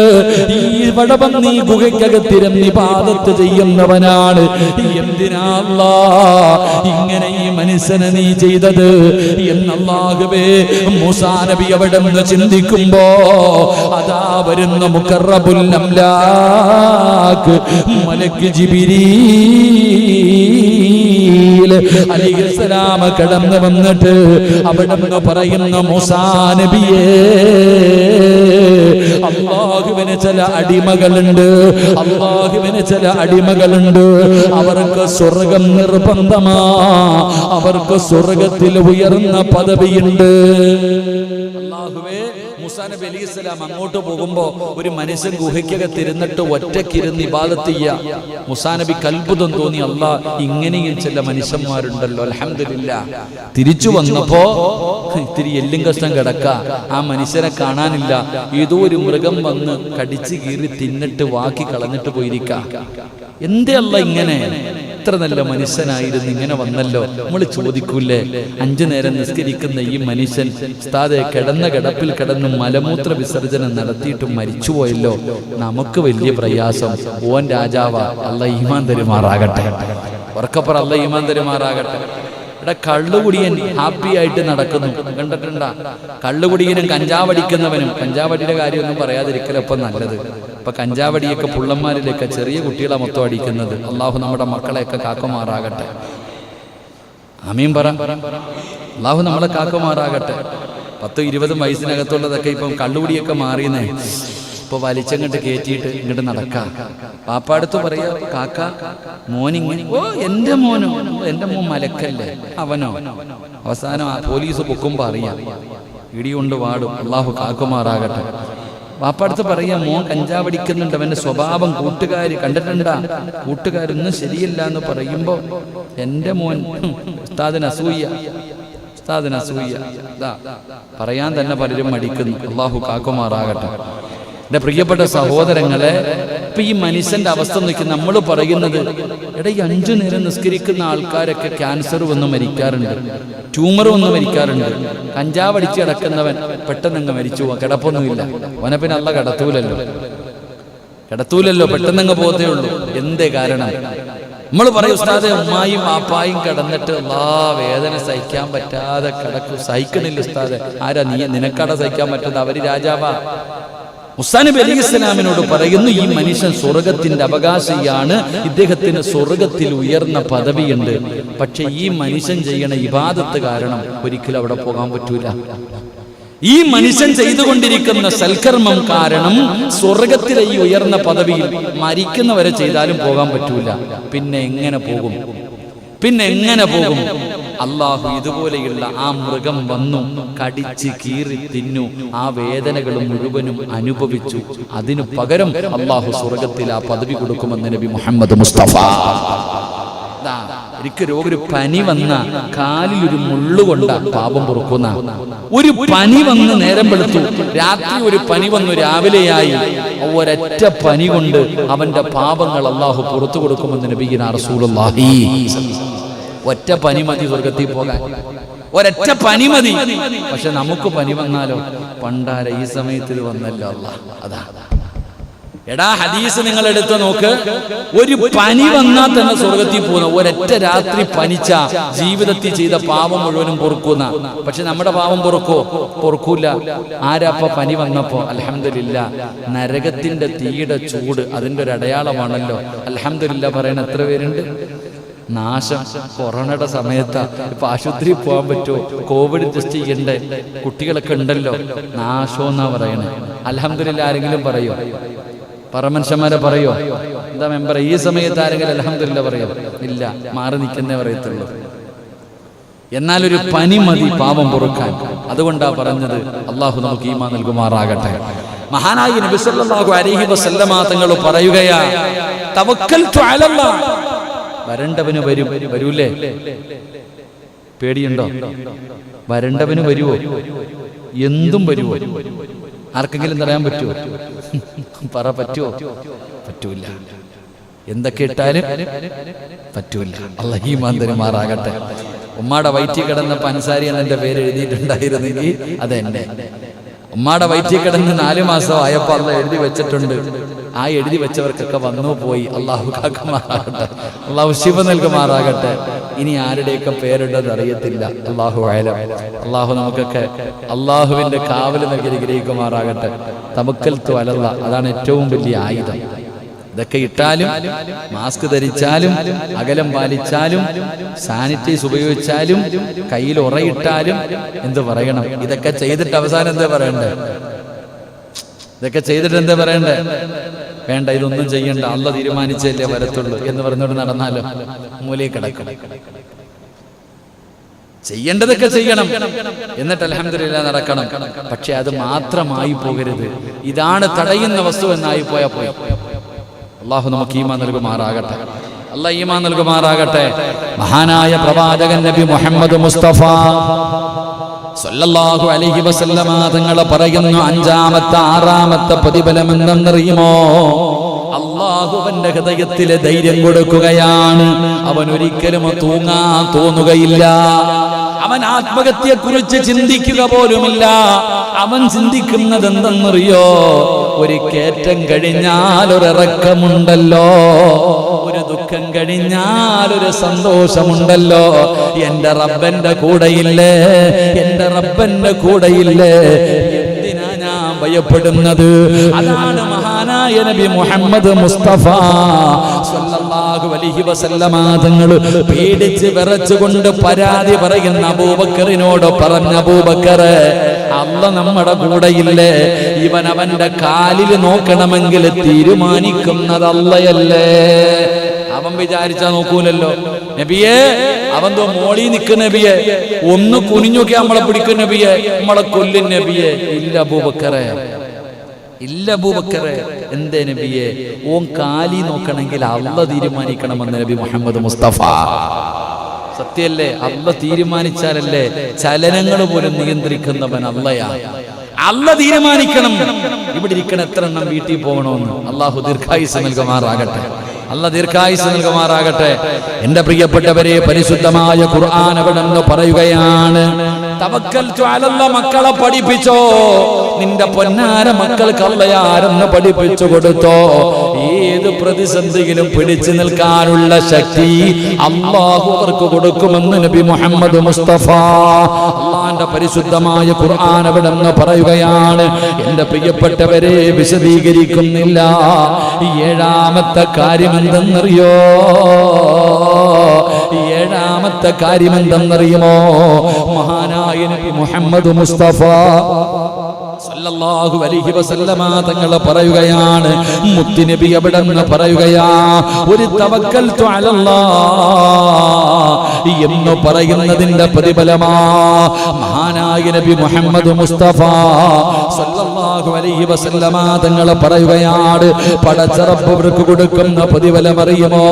ഈ വടവന്നീ ഗുഹയ്ക്കകത്തിരുന്ന് ഇബാദത്ത് ചെയ്യുന്നവനാണ്. എന്തിനാ അല്ലാഹ് ഇങ്ങനെ ഈ മനുഷ്യനെ നീ ചെയ്തത് എന്ന് അല്ലാഹുവേ മൂസാ നബി അവിടെ നിന്ന് ചിന്തിക്കുമ്പോ അതാ വരുന്ന മുഖറബുൽ അംലാക്ക് മലക്ക് ജിബ്രീൽ അലൈഹിസ്സലാം കടന്നു വന്നിട്ട് അവിടെ നിന്ന് പറയുന്ന, മൂസാ നബിയേ, അല്ലാഹുവിന് ചില അടിമകളുണ്ട്, അല്ലാഹുവിന് ചില അടിമകളുണ്ട്, അവർക്ക് സ്വർഗം നിർബന്ധമാ, അവർക്ക് സ്വർഗത്തിൽ ഉയർന്ന പദവിയുണ്ട്. അല്ലാഹുവേ, മൂസാ നബി അലൈഹിസ്സലാം അങ്ങോട്ട് പോകുമ്പോ ഒരു മനുഷ്യൻ ഗുഹയ്ക്കകത്തിരുന്നിട്ട് ഒറ്റക്കിരുന്ന് ഇബാദത്ത് ചെയ്യാ. മൂസാ നബിക്ക് അത്ഭുതം തോന്നി, അല്ലാഹ് ഇങ്ങനെയും ചില മനുഷ്യന്മാരുണ്ടല്ലോ, അൽഹംദുലില്ലാ. തിരിച്ചു വന്നപ്പോ ഇത്തിരി എല്ലും കഷ്ടം കിടക്ക, ആ മനുഷ്യനെ കാണാനില്ല. ഏതോ ഒരു മൃഗം വന്ന് കടിച്ചു കീറി തിന്നിട്ട് വാക്കി കളഞ്ഞിട്ട് പോയിരിക്ക. എന്തേ അല്ലാഹ് ഇങ്ങനെ? എത്ര നല്ല മനുഷ്യനായിരുന്നു, ഇങ്ങനെ വന്നല്ലോ. നമ്മൾ ചോദിക്കൂലേ, 5 നേരം നിസ്കരിക്കുന്ന ഈ മനുഷ്യൻ ഉസ്താദെ കിടന്ന കിടപ്പിൽ കിടന്ന് മലമൂത്ര വിസർജനം നടത്തിയിട്ടും മരിച്ചുപോയല്ലോ, നമുക്ക് വലിയ പ്രയാസം. ഓൻ രാജാവ, അല്ലാഹ് ഈമാൻ തരുമാറാകട്ടെ. ഉറക്കപ്പുറ അല്ലാഹ് ഈമാൻ തരുമാറാകട്ടെ. ഇവിടെ കള്ളുകുടിയൻ ഹാപ്പി ആയിട്ട് നടക്കുന്നു, കണ്ടിട്ടുണ്ടാ? കള്ളുകുടിയനും കഞ്ചാവടിക്കുന്നവനും. കഞ്ചാവടിയുടെ കാര്യമൊന്നും പറയാതിരിക്കലപ്പം നല്ലത്. ഇപ്പൊ കഞ്ചാവടിയൊക്കെ പുള്ളന്മാരിലേക്ക് ചെറിയ കുട്ടികളെ മൊത്തം അടിക്കുന്നത്. അള്ളാഹു നമ്മുടെ മക്കളെയൊക്കെ കാക്കുമാറാകട്ടെ. ആമീൻ പറ. അള്ളാഹു നമ്മളെ കാക്കുമാറാകട്ടെ. 10-20 വയസ്സിനകത്തുള്ളതൊക്കെ ഇപ്പം കള്ളുകുടിയൊക്കെ മാറിയെന്നേ. ഇപ്പൊ വലിച്ചങ്ങോട്ട് കയറ്റിയിട്ട് ഇങ്ങോട്ട് നടക്കാം. പാപ്പാടുത്ത് പറയാ, കാക്ക മോനിങ്ങനെ. ഓ എന്റെ മോനോ, എന്റെ മോൻ മലക്കല്ലേ അവനോ. അവസാനം പോലീസ് പൊക്കുമ്പോ അറിയാം, ഇടികൊണ്ട് വാടും. അള്ളാഹു കാക്കുമാറാകട്ടെ. പാപ്പാടുത്ത് പറയാ, മോൻ കഞ്ചാവടിക്കുന്നുണ്ട്, അവന്റെ സ്വഭാവം കൂട്ടുകാർ കണ്ടിട്ടുണ്ടാ, കൂട്ടുകാരൊന്നും ശരിയല്ല എന്ന് പറയുമ്പോ എന്റെ മോൻ ഉസ്താദിന് അസൂയ, ഉസ്താദിന് അസൂയ. പറയാൻ തന്നെ പലരും മടിക്കുന്നു. അള്ളാഹു കാക്കുമാറാകട്ടെ. എൻ്റെ പ്രിയപ്പെട്ട സഹോദരങ്ങളെ, ഇപ്പൊ ഈ മനുഷ്യന്റെ അവസ്ഥ നോക്കി നമ്മൾ പറയുന്നത്, എടാ ഈ 5 നേരം നിസ്കരിക്കുന്ന ആൾക്കാരൊക്കെ ക്യാൻസർ വന്ന് മരിക്കാറുണ്ട്, ട്യൂമർ വന്ന് മരിക്കാറുണ്ട്. കഞ്ചാവടിച്ച് കിടക്കുന്നവൻ പെട്ടെന്നങ്ങ് മരിച്ചു പോവാ, കിടപ്പൊന്നുമില്ല. അവനെ പിന്നെ അള്ളാഹ് കിടത്തൂലല്ലോ, പെട്ടെന്നങ്ങ് പോകത്തേ ഉള്ളൂ. എന്തേ കാരണം? നമ്മൾ പറയും, ഉസ്താദെ ഉമ്മായും വാപ്പായും കിടന്നിട്ട് വേദന സഹിക്കാൻ പറ്റാതെ കിടക്കും. സഹിക്കണില്ല ഉസ്താദെ. ആരാ നീ? നിനക്കട സഹിക്കാൻ പറ്റുന്നത്? അവര് രാജാവാ. മൂസാ നബി അലൈഹിസ്സലാമിനോട് പറയുന്നു, ഈ മനുഷ്യൻ സ്വർഗത്തിന്റെ അവകാശിയാണ്, ഇദ്ദേഹത്തിന് സ്വർഗത്തിൽ ഉയർന്ന പദവിയുണ്ട്. പക്ഷെ ഈ മനുഷ്യൻ ചെയ്യണ ഇബാദത്ത് കാരണം ഒരിക്കലും അവിടെ പോകാൻ പറ്റൂല. ഈ മനുഷ്യൻ ചെയ്തുകൊണ്ടിരിക്കുന്ന സൽക്കർമ്മം കാരണം സ്വർഗത്തിലെ ഈ ഉയർന്ന പദവിയിൽ മരിക്കുന്നവരെ ചെയ്താലും പോകാൻ പറ്റൂല. പിന്നെ എങ്ങനെ പോകും? അള്ളാഹു ഇതുപോലെയുള്ള ആ മൃഗം വന്നു കടിച്ച് കീറി തിന്നു, ആ വേദനകൾ മുഴുവനും അനുഭവിച്ചു. അതിനു പകരം അള്ളാഹു സ്വർഗത്തിൽ ആ പദവി കൊടുക്കുമെന്ന് നബി മുഹമ്മദ് മുസ്തഫ. ഒരു പനി വന്ന കാലിലൊരു മുള്ളുകൊണ്ട പാപം പൊറുക്കുന്ന, ഒരു പനി വന്ന് നേരം വെളുത്തു, രാത്രി ഒരു പനി വന്നു, രാവിലെയായി, ഒരൊറ്റ പനി കൊണ്ട് അവന്റെ പാപങ്ങൾ അള്ളാഹു പുറത്തു കൊടുക്കുമെന്ന് നബിയിനാ റസൂലുള്ളാഹി. ഒറ്റ പനി മതി സ്വർഗത്തിൽ പോകാൻ, ഒരൊറ്റ പനി മതി. പക്ഷെ നമുക്ക് പനി വന്നാലോ? പണ്ടാര ഈ സമയത്തിൽ വന്നല്ലോ അല്ലാഹ്. അതാ എടാ ഹദീസ് നിങ്ങൾ എടുത്ത് നോക്ക്. ഒരു പനി വന്നാൽ തന്നെ സ്വർഗത്തിൽ പോകുന്ന, ഒരൊറ്റ രാത്രി പനിച്ച ജീവിതത്തിൽ ചെയ്ത പാപം മുഴുവനും പൊറുക്കുന്ന. പക്ഷെ നമ്മുടെ പാപം പൊറുക്കൂല. ആരാപ്പ പനി വന്നപ്പോ? അൽഹംദുലില്ലാ, നരകത്തിന്റെ തീയുടെ ചൂട് അതിന്റെ ഒരു അടയാളമാണല്ലോ. അൽഹംദുലില്ലാ പറയണ എത്ര പേരുണ്ട്? നാശം. കൊറോണയുടെ സമയത്ത് ഇപ്പൊ ആശുപത്രിയിൽ പോകാൻ പറ്റുമോ? കോവിഡ് ടെസ്റ്റ് ചെയ്യണ്ടേ? കുട്ടികളൊക്കെ ഉണ്ടല്ലോ. നാശമെന്നാ പറയണേ. അൽഹംദുലില്ലാ ആരെങ്കിലും പറയോ? പറമനുഷ്യന്മാരെ പറയോ? എന്താ മെമ്പർ ഈ സമയത്ത് ആരെങ്കിലും അൽഹംദുലില്ലാ പറയോ? ഇല്ല, മാറി നിൽക്കുന്നേ പറയത്തുള്ളൂ. എന്നാലൊരു പനി മതി പാപം പൊറുക്കാൻ. അതുകൊണ്ടാ പറഞ്ഞത്. അള്ളാഹു നമുക്ക് ഈമാൻ നൽകുമാറാകട്ടെ. മഹാനായ നബി സല്ലല്ലാഹു അലൈഹി വസല്ലമ തങ്ങൾ പറയുകയാ, തവക്കൽതു അലല്ലാഹ്. വരണ്ടവന് വരൂലേ? പേടിയുണ്ടോ? വരണ്ടവന് വരുവോ? എന്തും വരുവോ? ആർക്കെങ്കിലും പറയാൻ പറ്റുമോ? പറ്റുമോ? പറ്റൂല. എന്തൊക്കെ ഇട്ടാലും പറ്റൂല. അല്ലാഹു ഈമാൻ തരുമാറാകട്ടെ. ഉമ്മാടെ വയറ്റിൽ കിടന്ന പൻസാരി എന്നെ പേര് എഴുതിയിട്ടുണ്ടായിരുന്നെങ്കിൽ അതെന്നെ. ഉമ്മാടെ വയറ്റിൽ കിടന്ന് 4 മാസം ആയപ്പോൾ അള്ളാഹ് എഴുതി വെച്ചിട്ടുണ്ട്. ആ എഴുതി വെച്ചവർക്കൊക്കെ വന്നു പോയി. അള്ളാഹു കാക്കുമാറാകട്ടെ. അള്ളാഹു ശിവ നൽകുമാറാകട്ടെ. ഇനി ആരുടെയൊക്കെ പേരുണ്ടെന്ന് അറിയത്തില്ല. അള്ളാഹു അയലം. അള്ളാഹു നമുക്കൊക്കെ അള്ളാഹുവിന്റെ കാവൽ നൽകി ഗ്രഹിക്കുമാറാകട്ടെ. തവക്കൽതു അലല്ലാഹ്, അതാണ് ഏറ്റവും വലിയ ആയുധം. ഇതൊക്കെ ഇട്ടാലും, മാസ്ക് ധരിച്ചാലും, അകലം പാലിച്ചാലും, സാനിറ്റൈസ് ഉപയോഗിച്ചാലും, കയ്യിൽ ഉറയിട്ടാലും എന്ത് പറയണം? ഇതൊക്കെ ചെയ്തിട്ട് അവസാനം എന്താ പറയണ്ടേ? വേണ്ട, ഇതൊന്നും ചെയ്യണ്ട, അള്ളാഹ് തീരുമാനിച്ചല്ലേ വരത്തുള്ളൂ എന്ന് പറഞ്ഞോണ്ട് നടന്നാലോ മൂലയിൽ കിടക്കും. ചെയ്യേണ്ടതൊക്കെ ചെയ്യണം, എന്നിട്ട് അൽഹംദുലില്ലാ നടക്കണം. പക്ഷെ അത് മാത്രമായി പോകരുത്. ഇതാണ് തടയുന്ന വസ്തു എന്നായി പോയി. അള്ളാഹു നമുക്ക് ഈമാൻ നൽകുമാറാകട്ടെ. അല്ലാഹ് ഈമാൻ നൽകുമാറാകട്ടെ. മഹാനായ പ്രവാചകൻ നബി മുഹമ്മദ് മുസ്തഫ സല്ലല്ലാഹു അലൈഹി വസല്ലമ തങ്ങൾ പറയുന്നു, 5-ാമത്തെ 6-ാമത്തെ പ്രതിഫലം എന്തെന്നറിയുമോ? അള്ളാഹുവിന്റെ ഹൃദയത്തിലെ ധൈര്യം കൊടുക്കുകയാണ്. അവൻ ഒരിക്കലും തൂങ്ങാൻ തോന്നുകയില്ല. അവൻ ആത്മഹത്യയെ കുറിച്ച് ചിന്തിക്കുക പോലുമില്ല. അവൻ ചിന്തിക്കുന്നത് എന്തെന്നറിയോ? ഒരു കയറ്റം കഴിഞ്ഞാൽ ഒരു ഇറക്കമുണ്ടല്ലോ, ഒരു ദുഃഖം കഴിഞ്ഞാൽ ഒരു സന്തോഷമുണ്ടല്ലോ. എന്റെ റബ്ബന്റെ കൂടെയില്ലേ, എന്റെ റബ്ബന്റെ കൂടെയില്ലേ, എന്തിനാ ഞാൻ ഭയപ്പെടുന്നത്? അതാണ് മഹാനായ നബി മുഹമ്മദ് മുസ്തഫ സ്വല്ലല്ലാഹു അലൈഹി വസല്ലമ തങ്ങൾ പേടിച്ച് വിറച്ചുകൊണ്ട് പരാതി പറയുന്ന അബൂബക്കറിനോട് പറഞ്ഞ, അബൂബക്കറെ, അല്ലാഹ് നമ്മുടെ കൂടെയില്ലേ? ഇവൻ അവന്റെ കാലിൽ നോക്കണമെങ്കിൽ തീരുമാനിക്കുന്നത് അല്ലാഹയല്ലേ? അവൻ വിചാരിച്ചാ നോക്കൂലല്ലോ. നബിയെ, അവൻ മോളി നിൽക്കുന്ന നബിയെ, ഒന്ന് കുനിഞ്ഞൊക്കെ നമ്മളെ പിടിക്കുന്ന നബിയെ, നമ്മളെ കൊല്ലും നബിയെ. ഇല്ല അബൂബക്കറെ, ഇല്ല അബൂബക്കറെ. എന്തേ നബിയെ? ഓൻ കാലി നോക്കണമെങ്കിൽ അല്ലാഹ് തീരുമാനിക്കണമെന്ന് നബി മുഹമ്മദ് മുസ്തഫ. സത്യല്ലേ? അല്ലാഹ് തീരുമാനിച്ചാലല്ലേ ചലനങ്ങൾ പോലും നിയന്ത്രിക്കുന്നവൻ അല്ലാഹയാ. അല്ലാഹ് തീരുമാനിക്കണം. ഇവിടെ ഇരിക്കണ എത്ര എണ്ണം വീട്ടിൽ പോകണമെന്ന്. അല്ലാഹു ദീർഘായുസ്സ് നൽകുമാറാകട്ടെ, അല്ലാഹ് ദീർഘായുസ്സ് നൽകുമാറാകട്ടെ. എന്റെ പ്രിയപ്പെട്ടവരെ, പരിശുദ്ധമായ ഖുർആൻ അവിടെന്ന് പറയുകയാണ്, തവക്കൽതു അലല്ലാഹ്. മക്കളെ പഠിപ്പിച്ചോ, നിന്റെ പൊന്നാര മക്കൾക്ക് അല്ലാഹ് പഠിപ്പിച്ചു കൊടുത്തോ. ഏത് പ്രതിസന്ധിയിലും പിടിച്ചു നിൽക്കാനുള്ള ശക്തി അല്ലാഹു അവർക്ക് കൊടുക്കുമെന്ന് നബി മുഹമ്മദ് മുസ്തഫ. അല്ലാഹുവിന്റെ പരിശുദ്ധമായ ഖുർആൻ അവിടെന്ന് പറയുകയാണ്. എന്റെ പ്രിയപ്പെട്ടവരെ, വിശദീകരിക്കുന്നില്ല. ഏഴാമത്തെ കാര്യം എന്തെന്നറിയോ? ഏഴാമത്തെ കാര്യം എന്തെന്നറിയുമോ? മഹാനായ നബി മുഹമ്മദ് മുസ്തഫ സല്ലല്ലാഹു അലൈഹി വസല്ലമ തങ്ങൾ പറയുകയാണ്, മുത്തുനബി അവിടെന്ന് പറയുകയാ, ഒരു തവക്കൽതു അലല്ലാഹ് എന്ന് പറയുന്നതിന്റെ പ്രതിഫലമാ മഹാനായ നബി മുഹമ്മദ് മുസ്തഫ സല്ലല്ലാഹു അലൈഹി വസല്ലമ തങ്ങൾ പറയുകയാണ്, പടച്ച റബ്ബ് അവർക്ക് കൊടുക്കുന്ന പ്രതിഫലം അറിയുമോ?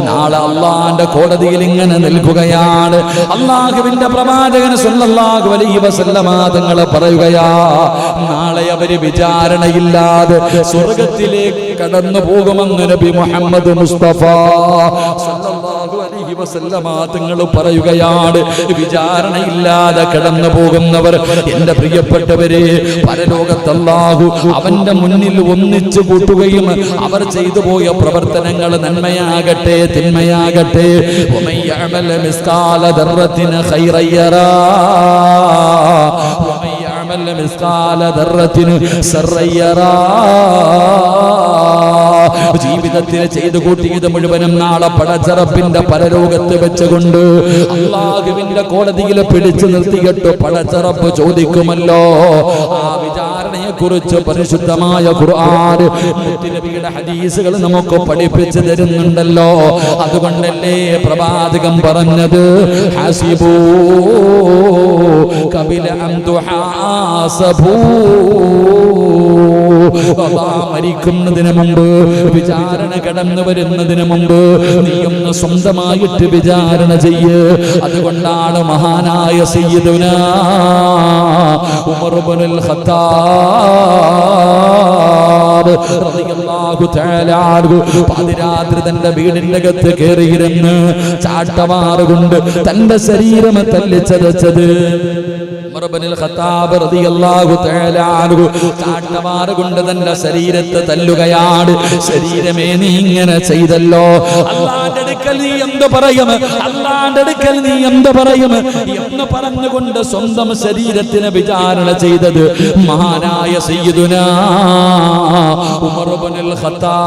നാളെ അള്ളാന്റെ കോടതിയിൽ ഇങ്ങനെ നിൽക്കുകയാണ്. അള്ളാഹുവിന്റെ പ്രവാചകൻ സല്ലല്ലാഹു അലൈഹി വസല്ലമ തങ്ങൾ പറയുകയാ, നാളെ അവര് വിചാരണയില്ലാതെ സ്വർഗത്തിലേക്ക് കടന്നു പോകുമെന്ന് നബി മുഹമ്മദ് മുസ്തഫ സല്ലല്ലാഹു അലൈഹി വസല്ലമ തങ്ങൾ പറയുകയാണ്. വിചാരണയില്ലാതെ കടന്നു പോകുന്നവർ, എന്റെ പ്രിയപ്പെട്ടവരെ, പരലോകത്ത് അല്ലാഹു അവന്റെ മുന്നിൽ ഒന്നിച്ചു കൂട്ടുകയും അവർ ചെയ്തു പോയ പ്രവർത്തനങ്ങൾ നന്മയാകട്ടെ തിന്മയാകട്ടെ, വമൻ യഅമൽ മിസ്കാല ദർറത്തിൻ ഖൈറൻ യറാ വമൻ യഅമൽ മിസ്കാല ദർറത്തിൻ ശർറൻ യറാ. ജീവിതത്തിൽ ചെയ്തു കൂട്ടിയത് മുഴുവനും നാളെ പടച്ചറപ്പിന്റെ പരലോകത്ത് വെച്ചുകൊണ്ട് അല്ലാഹുവിന്റെ കോടതിയിൽ പിടിച്ചു നിർത്തിയിട്ട് പടച്ചറപ്പ് ചോദിക്കുമല്ലോ. ആ വിചാരണയെ കുറിച്ച് പരിശുദ്ധമായ ഖുർആൻ നബിയുടെ ഹദീസുകൾ നമുക്ക് പഠിപ്പിച്ചു തരുന്നുണ്ടല്ലോ. അതുകൊണ്ടല്ലേ പ്രവാചകൻ പറഞ്ഞത്, ഹസിബൂ ഖബല അൻ തുഹാസബൂ. മരിക്കുന്നതിന് മുമ്പ്, വിചാരണ കടന്നു വരുന്നതിന് മുമ്പ് നീ ഒന്ന് സ്വന്തമായിട്ട് വിചാരണ ചെയ്യ്. അതുകൊണ്ടാണ് മഹാനായ സയ്യിദുനാ ഉമർ ഇബ്നുൽ ഖത്താബ് റളിയല്ലാഹു തആല അൻഹു പാതിരാത്രി തന്റെ വീടിന്റെ അകത്ത് കയറിയിരുന്ന് ചാട്ടവാറുകൊണ്ട് തന്റെ ശരീരം തല്ലിച്ചതച്ചത്. ഉമർ ഇബ്നുൽ ഖത്താബ് റളിയല്ലാഹു തആല അൻഹു ചാട്ടവാറുകൊണ്ട് തന്റെ ശരീരത്തെ തല്ലുകയാണ്. ശരീരമേ, നീ ഇങ്ങനെ ചെയ്തല്ലോ, അല്ലാഹുവിന്റെ അടുക്കൽ നീ എന്ത് പറയും, അല്ലാഹുവിന്റെ അടുക്കൽ നീ എന്ത് പറയും എന്ന് പറഞ്ഞുകൊണ്ട് സ്വന്തം ശരീരത്തിനെ വിചാരണ ചെയ്തത് മഹാനായ സയ്യിദുനാ ഉമർ ഇബ്നുൽ ഖത്താബ്.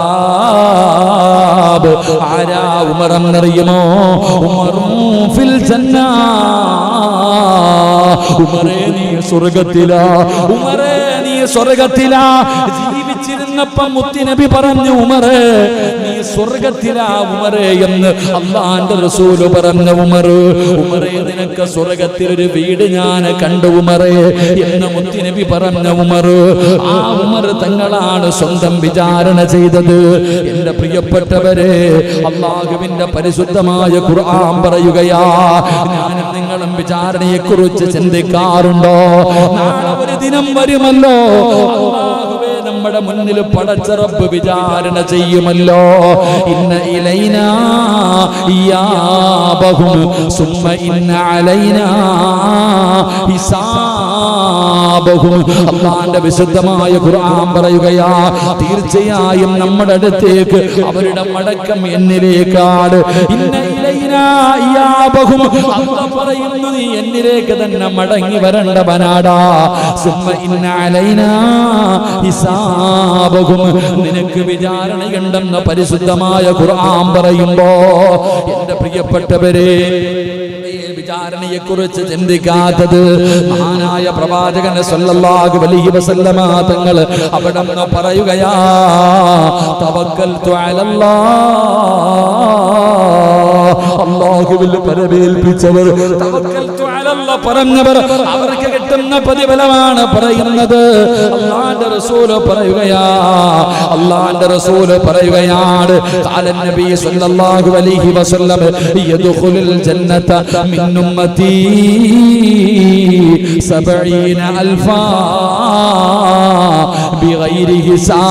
ആരാ ഉമർ എന്നറിയുമോ? ഉമറും ഫിൽ ജന്ന. ഉമറേ, നീ സ്വർഗത്തിലാ, ഉമറേ നീ സ്വർഗത്തിലാ. ജീവിച്ചിരുന്നപ്പം മുത്തുനബി പറഞ്ഞു, ഉമറേ നീ സ്വർഗത്തിലാ ഉമറേ എന്ന് അല്ലാഹുവിന്റെ റസൂല് പറഞ്ഞു. ഉമറേ നിനക്ക് സ്വർഗത്തിൽ ഒരു വീട് ഞാൻ കണ്ടു ഉമറേ എന്ന് മുത്തുനബി പറഞ്ഞു. ആ ഉമർ തങ്ങളാണ് സ്വന്തം വിചാരണ ചെയ്തത്. എന്റെ പ്രിയപ്പെട്ടവരെ, അല്ലാഹുവിന്റെ പരിശുദ്ധമായ ഖുർആൻ പറയുകയാ, ഞാനും നിങ്ങളും വിചാരണയെ കുറിച്ച് ചിന്തിക്കാറുണ്ടോ? നാളെ ഒരു ദിനം വരുമല്ലോ, അല്ലാഹുവേ നമ്മുടെ മുന്നിൽ പടച്ച റബ്ബ് വിചാരണ ചെയ്യുമല്ലോ. ഇന്ന ഇലൈനാ ഇയാബഹും സുമ്മ ഇന്ന അലൈനാ ഹിസാബഹും. അല്ലാഹുവിന്റെ വിശുദ്ധമായ ഖുർആൻ പറയുകയാ, തീർച്ചയായും നമ്മുടെ അടുത്തേക്ക് അവരുടെ മടക്കം എന്നിലേക്കാണ്. ഇന്ന ഇലൈനാ ഇയാബഹും, അല്ലാഹു പറയുന്നു നീ എന്നിലേക്ക് തന്നെ മടങ്ങി വരേണ്ടവനാടാ. സുമ്മ ഇന്ന അലൈനാ ഹിസാബഹും, നിനക്ക് വിചാരണയുണ്ടെന്ന് പരിശുദ്ധമായ ഖുർആൻ പറയുമ്പോ എന്റെ പ്രിയപ്പെട്ടവരെ, വിചാരണയെ കുറിച്ച് ചിന്തിക്കാത്തത് മഹാനായ പ്രവാചകൻ സല്ലല്ലാഹു അലൈഹി വസല്ലമ തങ്ങൾ അവിടെ നിന്ന് പറയുകയാ, തവക്കൽതു അലല്ലാഹ്, അല്ലാഹുവിൽ പരമേൽപ്പിച്ചവർ, തവക്കൽതു അലല്ലാഹ് പറഞ്ഞവർ അവർക്ക് കിട്ടുന്ന പ്രതിഫലമാണ് പറയുന്നത്. അല്ലാഹുവിന്റെ റസൂല് പറയുകയാ, അല്ലാഹുവിന്റെ റസൂല് പറയുകയാണ്, ഖാല നബി സല്ലല്ലാഹു അലൈഹി വസല്ലം യദ്ഖുലുൽ ജന്നത മിൻ ഉമ്മത്തി 70,000 ബിഗൈരി ഹിസാബ്.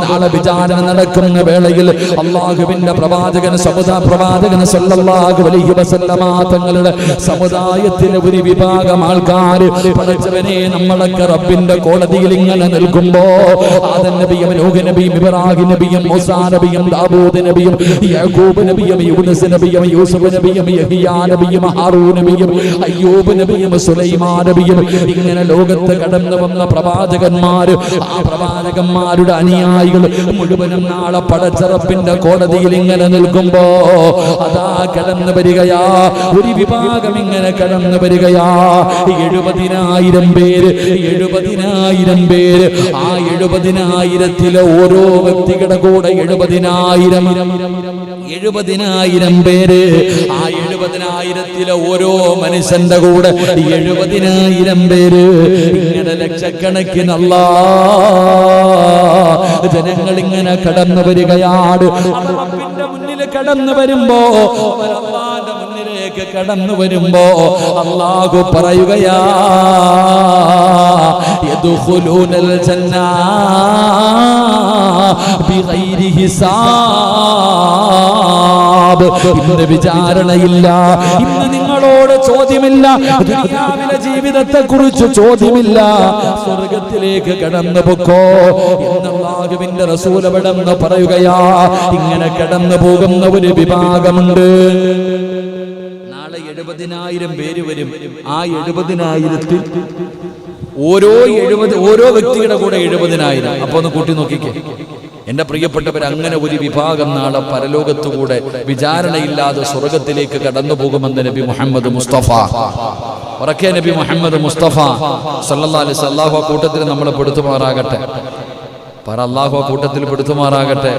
നാളെ വിചാരണ നടക്കുന്ന വേളയിൽ അല്ലാഹുവിന്റെ പ്രവാചകൻ സല്ലല്ലാഹു അലൈഹി വസല്ലമ തങ്ങളുടെ സമുദായത്തിലെ ഒരു വിഭാഗം ആൾക്കാർ, പടച്ചവനെ നമ്മളൊക്കെ റബ്ബിന്റെ കോടതിയിൽ ഇങ്ങനെ നിൽക്കുമ്പോ ആദം നബിയും നൂഹ് നബിയും ഇബ്രാഹിം നബിയും മൂസാ നബിയും ദാവൂദ് നബിയും യാക്കൂബ് നബിയും യൂനുസ് നബിയും യൂസുഫ് നബിയും യഹ്യാ നബിയും ഹാറൂൻ നബിയും അയ്യൂബ് നബിയും സുലൈമാൻ നബിയും, ഇങ്ങനെ ലോകത്ത് കടന്നു വന്ന പ്രവാചകന്മാർ, ആ പ്രവാചകന്മാരുടെ അനുയായികൾ മുഴുവനും നാളെ പടച്ച റബ്ബിന്റെ കോടതിയിൽ ഇങ്ങനെ നിൽക്കുമ്പോ അതാ കടന്നു വരികയാ ഒരു വിഭാഗം, ഇങ്ങനെ കടന്നു വരികയാ 70,000 പേര്. 70,000 പേര്. ആ 70,000 ഓരോ വ്യക്തികളുടെ കൂടെ 70,000 പേര്. ആ 70,000 ഓരോ മനുഷ്യന്റെ കൂടെ 70,000 പേര്. ഇങ്ങനെ ലക്ഷക്കണക്കിന് അല്ലാഹ് ജനങ്ങൾ ഇങ്ങനെ കടന്നു വരികയാണ്. റബ്ബിന്റെ മുന്നിൽ കടന്നു വരുമ്പോ, അല്ലാഹുവിന്റെ മുന്നിലേക്ക് കടന്നു വരുമ്പോ അല്ലാഹു പറയുകയാ, യദ്ഖുലൂനൽ ജന്ന ബിഗൈരി ഹിസാബ്. ഇന്ന് വിചാരണയില്ല, ഇന്ന് നിങ്ങളോട് ചോദ്യമില്ല, ദുനിയാവിലെ ജീവിതത്തെ കുറിച്ച് ചോദ്യമില്ല, സ്വർഗത്തിലേക്ക് കടന്നു പൊക്കോ എന്ന് അല്ലാഹുവിന്റെ റസൂൽ അവിടെ നിന്ന് പറയുകയാ. ഇങ്ങനെ കടന്നു പോകുന്ന ഒരു വിഭാഗമുണ്ട്. നാളെ 70,000 പേര് വരും. ആ 70,000 ഓരോ വ്യക്തിയുടെ കൂടെ 70,000. അപ്പൊ ഒന്ന് കൂട്ടി നോക്കിക്കേ എന്റെ പ്രിയപ്പെട്ടവർ. അങ്ങനെ ഒരു വിഭാഗം നാളെ പരലോകത്തുകൂടെ വിചാരണയില്ലാതെ സ്വർഗത്തിലേക്ക് കടന്നു പോകുമെന്ന് നബി മുഹമ്മദ് മുസ്തഫ, ഉറക്കെ നബി മുഹമ്മദ് മുസ്തഫ സല്ലല്ലാഹു അലൈഹി വസല്ലം. അല്ലാഹു ആ കൂട്ടത്തിൽ നമ്മളെ പെടുത്തുമാറാകട്ടെ. അല്ലാഹു ആ കൂട്ടത്തിൽ പെടുത്തുമാറാകട്ടെ.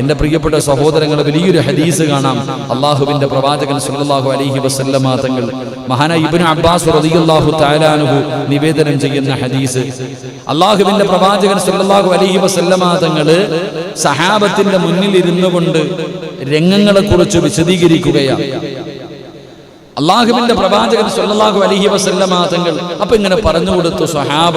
എന്റെ പ്രിയപ്പെട്ട സഹോദരങ്ങളെ, വലിയൊരു ഹദീസ് കാണാം. അല്ലാഹുവിന്റെ പ്രവാചകൻ സല്ലല്ലാഹു അലൈഹി വസല്ലമ തങ്ങൾ മഹാനായ ഇബ്നു അബ്ബാസ് റളിയല്ലാഹു തആല അൻഹു നിവേദനം ചെയ്യുന്ന ഹദീസ്. അല്ലാഹുവിന്റെ പ്രവാചകൻ സല്ലല്ലാഹു അലൈഹി വസല്ലമ തങ്ങൾ സഹാബത്തിന്റെ മുന്നിൽ ഇരുന്നു കൊണ്ട് രംഗങ്ങളെ കുറിച്ച് വിശദീകരിക്കുകയാണ്. അല്ലാഹുവിന്റെ പ്രവാചകൻ സല്ലല്ലാഹു അലൈഹി വസല്ലമ തങ്ങൾ അപ്പൊ ഇങ്ങനെ പറഞ്ഞു കൊടുത്തു, സ്വഹാബ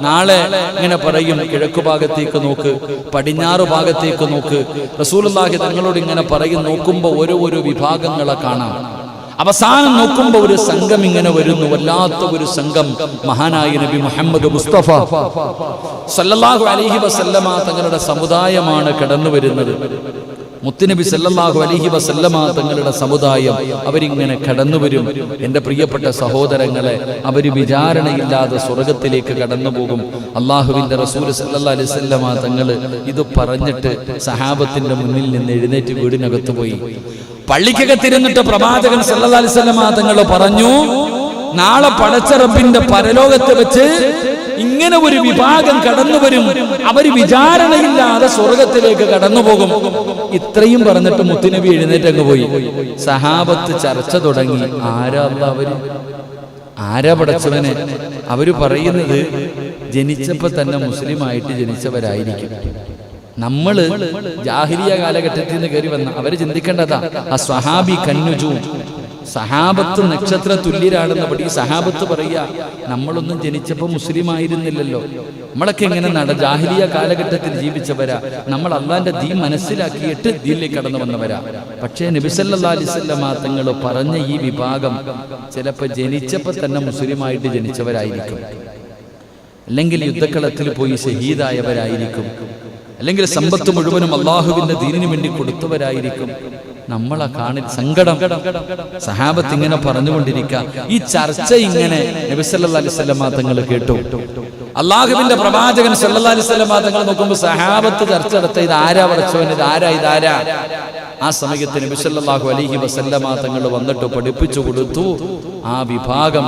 നാളെ ഇങ്ങനെ പറയും, കിഴക്കു ഭാഗത്തേക്ക് നോക്ക്, പടിഞ്ഞാറ് ഭാഗത്തേക്ക് നോക്ക്. റസൂലുള്ളാഹി തങ്ങളോട് ഇങ്ങനെ പറയും. നോക്കുമ്പോ ഓരോ വിഭാഗങ്ങളെ കാണാം. അവസാനം നോക്കുമ്പോ ഒരു സംഘം ഇങ്ങനെ വരുന്നു, വല്ലാത്ത ഒരു സംഘം. മഹാനായ നബി മുഹമ്മദ് മുസ്തഫ സല്ലല്ലാഹു അലൈഹി വസല്ലമ തങ്ങളുടെ സമുദായമാണ് കടന്നു വരുന്നത്. മുത്തുനബി സല്ലല്ലാഹു അലൈഹി വസല്ലമ തങ്ങളുടെ സമുദായം അവരിങ്ങനെ കടന്നു വരും. എൻ്റെ പ്രിയപ്പെട്ട സഹോദരങ്ങളെ, അവർ വിചാരണയില്ലാതെ സ്വർഗത്തിലേക്ക് കടന്നു പോകും. അള്ളാഹുവിൻ്റെ റസൂൽ സല്ലല്ലാഹു അലൈഹി വസല്ലമ തങ്ങൾ ഇത് പറഞ്ഞിട്ട് സഹാബത്തിന്റെ മുന്നിൽ നിന്ന് എഴുന്നേറ്റ് വീടിനകത്ത് പോയി. പള്ളിക്കകത്തിരുന്നിട്ട് പ്രവാചകൻ സല്ലല്ലാഹു അലൈഹി വസല്ലമ തങ്ങൾ പറഞ്ഞു, നാളെ പടച്ച റബ്ബിന്റെ പരലോകത്ത് വെച്ച് ഇങ്ങനെ ഒരു വിഭാഗം കടന്നു വരും, അവർ വിചാരണയില്ലാതെ സ്വർഗത്തിലേക്ക് കടന്നു പോകും. ഇത്രയും പറഞ്ഞിട്ട് മുത്തുനബി എഴുന്നേറ്റങ്ങ് പോയി. സഹാബത്ത് ചർച്ച തുടങ്ങി. ആരാ പടച്ചവനെ? അവര് പറയുന്നത് ജനിച്ചപ്പോ തന്നെ മുസ്ലിം ആയിട്ട് ജനിച്ചവരായിരിക്കും. നമ്മള് ജാഹിലിയ കാലഘട്ടത്തിൽ നിന്ന് കയറി വന്ന അവര് ചിന്തിക്കേണ്ടതാ, ആ സ്വഹാബി കന്നുജു സഹാബത്ത് നക്ഷത്ര തുല്യരാണെന്ന് പഠി. സഹാബത്ത് പറയുക, നമ്മളൊന്നും ജനിച്ചപ്പോൾ മുസ്ലിം ആയിരുന്നില്ലല്ലോ, നമ്മളൊക്കെ എങ്ങനെ ജാഹിലിയ കാലഘട്ടത്തിൽ ജീവിച്ചവരാ, നമ്മൾ അള്ളാന്റെ ദീൻ മനസ്സിലാക്കിയിട്ട് ദീനിലേക്ക് കടന്നു വന്നവരാ. പക്ഷേ നബി സല്ലല്ലാഹു അലൈഹി വസല്ലം തങ്ങൾ പറഞ്ഞ ഈ വിഭാഗം ചിലപ്പോൾ ജനിച്ചപ്പോൾ തന്നെ മുസ്ലിമായിട്ട് ജനിച്ചവരായിരിക്കും, അല്ലെങ്കിൽ യുദ്ധക്കളത്തിൽ പോയി ഷഹീദായവരായിരിക്കും, അല്ലെങ്കിൽ സമ്പത്ത് മുഴുവനും അള്ളാഹുവിന്റെ ദീനിനു വേണ്ടി കൊടുത്തവരായിരിക്കും. നമ്മളെ സങ്കടം. സഹാബത്ത് ഇങ്ങനെ പറഞ്ഞുകൊണ്ടിരിക്കുക. ഈ ചർച്ച ഇങ്ങനെ നബി സല്ലല്ലാഹു അലൈഹി വസല്ലം തങ്ങൾ കേട്ടു. അള്ളാഹുവിന്റെ പ്രവാചകൻ സല്ലല്ലാഹു അലൈഹി വസല്ലം തങ്ങൾ നോക്കുമ്പോൾ സഹാബത്ത് ചർച്ച നടത്ത, ഇത് ആരാ പഠിച്ചവൻ, ഇതാരാ. ആ സമയത്ത് നബി സല്ലല്ലാഹു അലൈഹി വസല്ലം തങ്ങൾ വന്നിട്ട് പഠിപ്പിച്ചു കൊടുത്തു. ആ വിഭാഗം